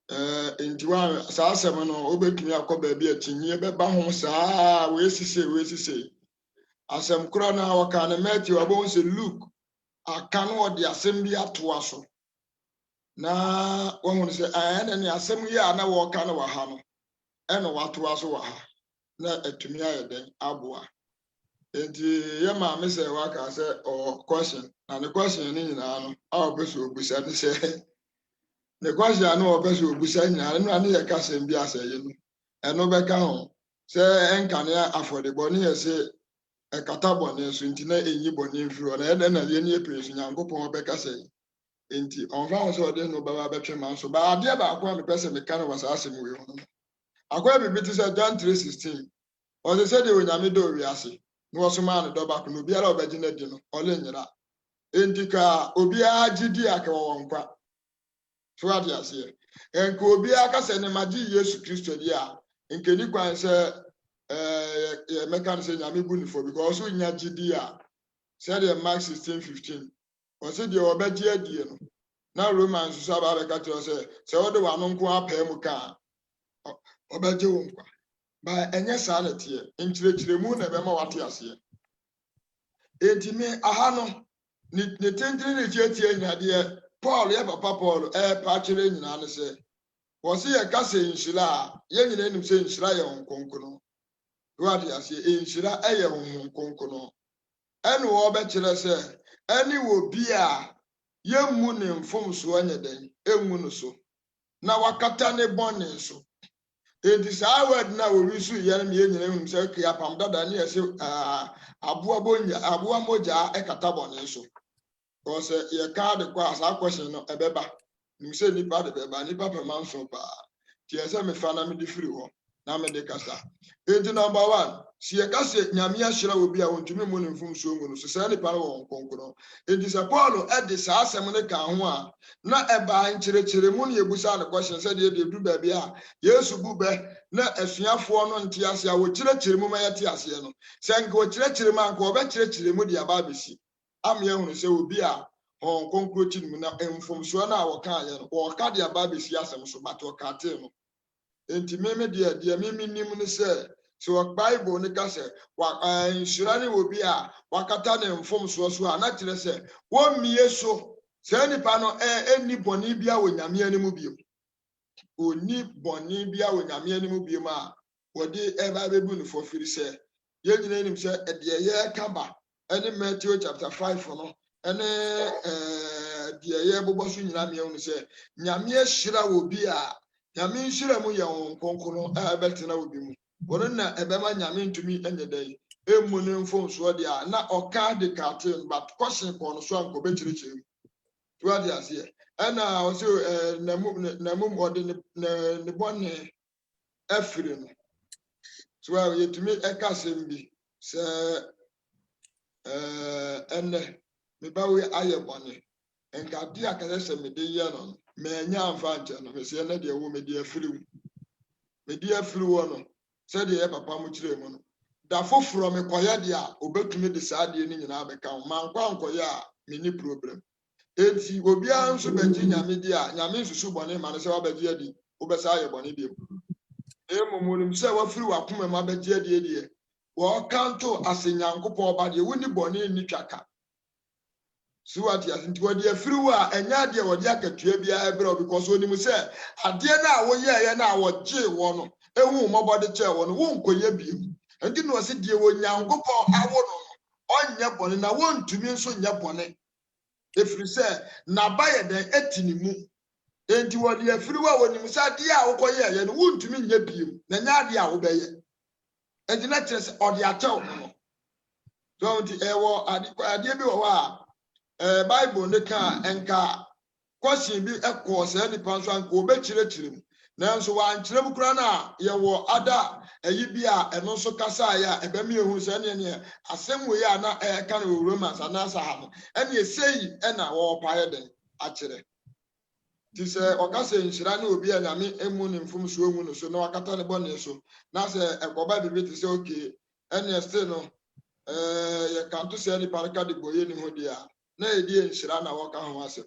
nti wa saa asɛm no obetumi akɔ baabi akyinye bɛba ho saa wesise asɛm kora na wɔka ne Matthew abɔ sɛ Luke aka no ɔde asɛm bi atoa so na wɔn sɛ ɛna ne asɛm yi a na wɔka no wɔ ha no ɛna watoa so wɔ ha na atumi ayɛ den aboa enti yɛ maame sɛ waka sɛ ɔ question na ne question ne nyinaa no a ɔbɛsɛ obusa ne sɛ ne question no ɔbɛsɛ obusa nyinaa no ne yɛ kasɛm bi asɛ yi no ɛno bɛka ho sɛ ɛnkane afɔdebɔ ne yɛ sɛ ɛkata bɔne so nti na ɛnyi bɔne mfiri hɔ na ɛdɛ na yɛn yɛ pere so Nyankopɔn ɔbɛka sɛ enti ɔmfa ho sɛ ɔde no bɛba bɛtwe ma so ba adeɛ baako a mepɛ sɛ meka no wɔ saa asɛm wei ho no akɔyɛ bibi te sɛ John 3:16 ɔde sɛ deɛ onyame dɔ owiase na wɔsoma no dɔ baako no obiara a ɔbɛgye no di no ɔle nyera enti ka obiara gye di a ka wɔwɔ nkwa so ade aseɛ nka obiara ka sɛ ne magye Yesu Kristo di a nkeni kwan sɛ mɛka no sɛ nyame bu nifo because ɔso nya gye di a sɛdeɛ Mark 16:15 ɔsɛ deɛ ɔbɛgye adie no na Romans so aba bɛka kyerɛ sɛ wode w'ano nko apɛɛ mu ka ɔbɛgye wo nkwa ba ɛnyɛ saa na teɛ nkyerɛkyerɛmu na ɛbɛma wate aseɛ enti me aha no ne tentene ne tietie nyadeɛ Paul yɛ papa Paul ɛɛpa kyerɛ nyinaa no sɛ wɔse yɛka sɛ nhyira a yɛn nyinaa nim sɛ nhyira yɛ honkonko no wate aseɛ nhyira ɛyɛ honkonko no ɛne wɔbɛkyerɛ sɛ ɛne wɔ bi a yɛmmu ne mfomsoɔ nyɛ den ɛngu no so na wakata ne bɔne so enti saa word na wɔwi so yɛ no yɛn nyinaa nim sɛ kɛ apam dada ne yɛ sɛ aboa mogya ɛkata bɔne so ɔsɛ yɛka de kɔ a saa question no ɛbɛba nim sɛ nipa de bɛba nipa pɛma nso paa nti yɛ sɛ mefa na mede firi hɔ na me de kasa enti number 1 si e kase nyame ahyira obi a wontumi mu ne mfum so ngu no so sɛ ne pa wɔ nkonkron enti sɛ Paul de saa asɛm ne ka ho a na ɛba nkyerɛkyerɛ mu ne ebusa ne question sɛ de du baabi a Yesu bu bɛ na asuafoɔ no nte ase a wɔkyerɛkyerɛ mu ma yɛte ase no sɛ nka wɔkyerɛkyerɛ mu anka wɔbɛkyerɛkyerɛ mu de aba abɛsi ame ehunu sɛ obi a nkonkron ti mu na mfum so na wɔka yɛ no wɔka de aba abɛsi asɛm so bato kate no enti meme de meme nim ne sɛ so Bible ne ka sɛ wa nhyira ne obi a wakata ne mfom so a na kyerɛ sɛ wɔmmie so sɛ nipa no ɛni bɔne bia wɔ nyame anim biem oni bɔne bia wɔ nyame anim biem a wɔde ɛba bebu ne fofiri sɛ yɛnyina nim sɛ ɛdeɛ yɛ kaba ɛne Matthew chapter 5 no ɛne deɛ yɛ bobɔ so nyina me ehunu sɛ nyame ahyira wɔ bi a nyame nhyira mu yɛ nkonkron a ɛbɛtena obi mu wɔn na ɛbɛma nyame ntumi ɛnyɛ dɛ emu ne mfom so de a na ɔka de kate but kɔsen kɔ no so anko bɛkyerɛkyerɛ mu to ade aseɛ ɛna ɔsɛ namu ɔde ne bɔne afiri no so yɛtumi ɛka asɛm bi sɛ ɛnɛ mebawe ayɛ bɔne nka de akasɛ sɛ mede yɛ no manya amfa nkyɛ no mesɛ ɛnɛ deɛ wo mede afiri mu mede afiri wɔ no sɛdeɛ yɛ papa mu kyerɛ mu no da foforɔ mekɔyɛ deɛ a obɛtumi de saa deɛ no nyinaa bɛka ho mankɔ ankɔyɛ a menni problem enti obiara nso bɛgye nyame di a nyame nsusu bɔne ma no sɛ wabɛgye adi wobɛsa ayɛ bɔne deɛ mu mmom sɛ wafiri wakoma mu abɛgye adi deɛ wɔkanto ase nyankopɔn ɔba deɛ wonni bɔne nni twaka so what yas nti wɔde afiri wo a ɛnyɛ adeɛ wɔde akatua biara brɛ because onim sɛ adeɛ no a wɔyɛɛyɛ no a wɔgye wɔ no ehu mɔbɔde kyɛ wɔ no wɔnkɔyɛ biem nti na ɔsɛ deɛ wɔ nyankopɔn awo no ɔnyɛ bɔne na wɔntumi nso nyɛ bɔne efiri sɛ n'aba yɛ dɛn eti ne mu enti wɔde afiri wo a wɔnim sɛ adeɛ a wɔkɔyɛɛyɛ no wɔntumi nyɛ biem na nyɛ adeɛ a wɔbɛyɛ enti na kyerɛ sɛ ɔde akyɛw no so nti ɛwɔ adeɛ bi wɔ hɔ a Bible ne ka enka question bi ekɔ sɛ nipa nso anka obɛkyerɛkyerɛ mu nanso wankyerɛ mu kura na yɛwɔ ada ayi bi a ɛno nso kasa ya ɛbɛmi ehu sɛ ne asɛm wɔ ya na ɛka no Romans anasa ha no ɛne esɛyi ɛna wɔpae den akyerɛ ti sɛ ɔkasa nhyira ne obi a nyame emu ne mfom so emu no so na wakata ne bɔne so na sɛ ɛkɔba bibi ti sɛ okay ɛne still no yɛ kanto sɛ nipa ka de boye ne ho dia na yɛdi nhyira na wɔka ho asɛm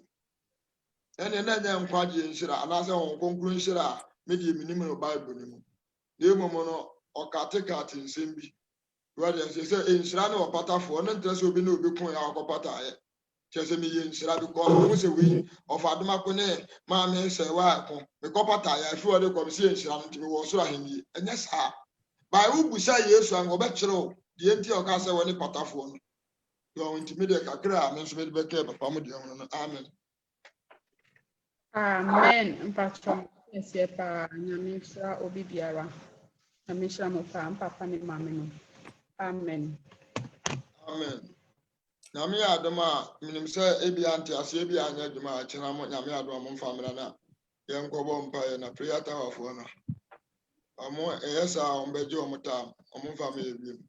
ɛne na nyɛ nkwagye nhyira anaasɛ wɔn konkro nhyira a medie minim no Bible ne mu na mmom no ɔkatekate nsɛm bi wɔde sɛ nhyira ne ɔpatafoɔ no ntrɛ sɛ obi na obi ko ya ɔkɔpataeɛ kyerɛ sɛ meyɛ nhyira bi kɔ ho sɛ wei ɔfa adomako ne maame sɛ waako mekɔpataeɛ afi wɔde kɔm sɛ nhyira no nti mewɔ soro ahemie ɛnyɛ saa bae wobusa Yesu anka ɔbɛkyerɛ wo deɛ nti a ɔka sɛ wɔne patafoɔ no intimidate kakra men so me be ke papa mo de no amen amen mpatro esie pa nyame nhyira obi biara nyame nhyira mo pa papa ne mame no amen amen nyame adoma minim sɛ ebi ante ase ebi anya adwuma akyena mo nyame adoma mo famra na yenkɔbɔ mpa na prayer tower fo no ɔmo ɛyɛ saa ɔmo bɛgye ɔmo tam ɔmo famra ebi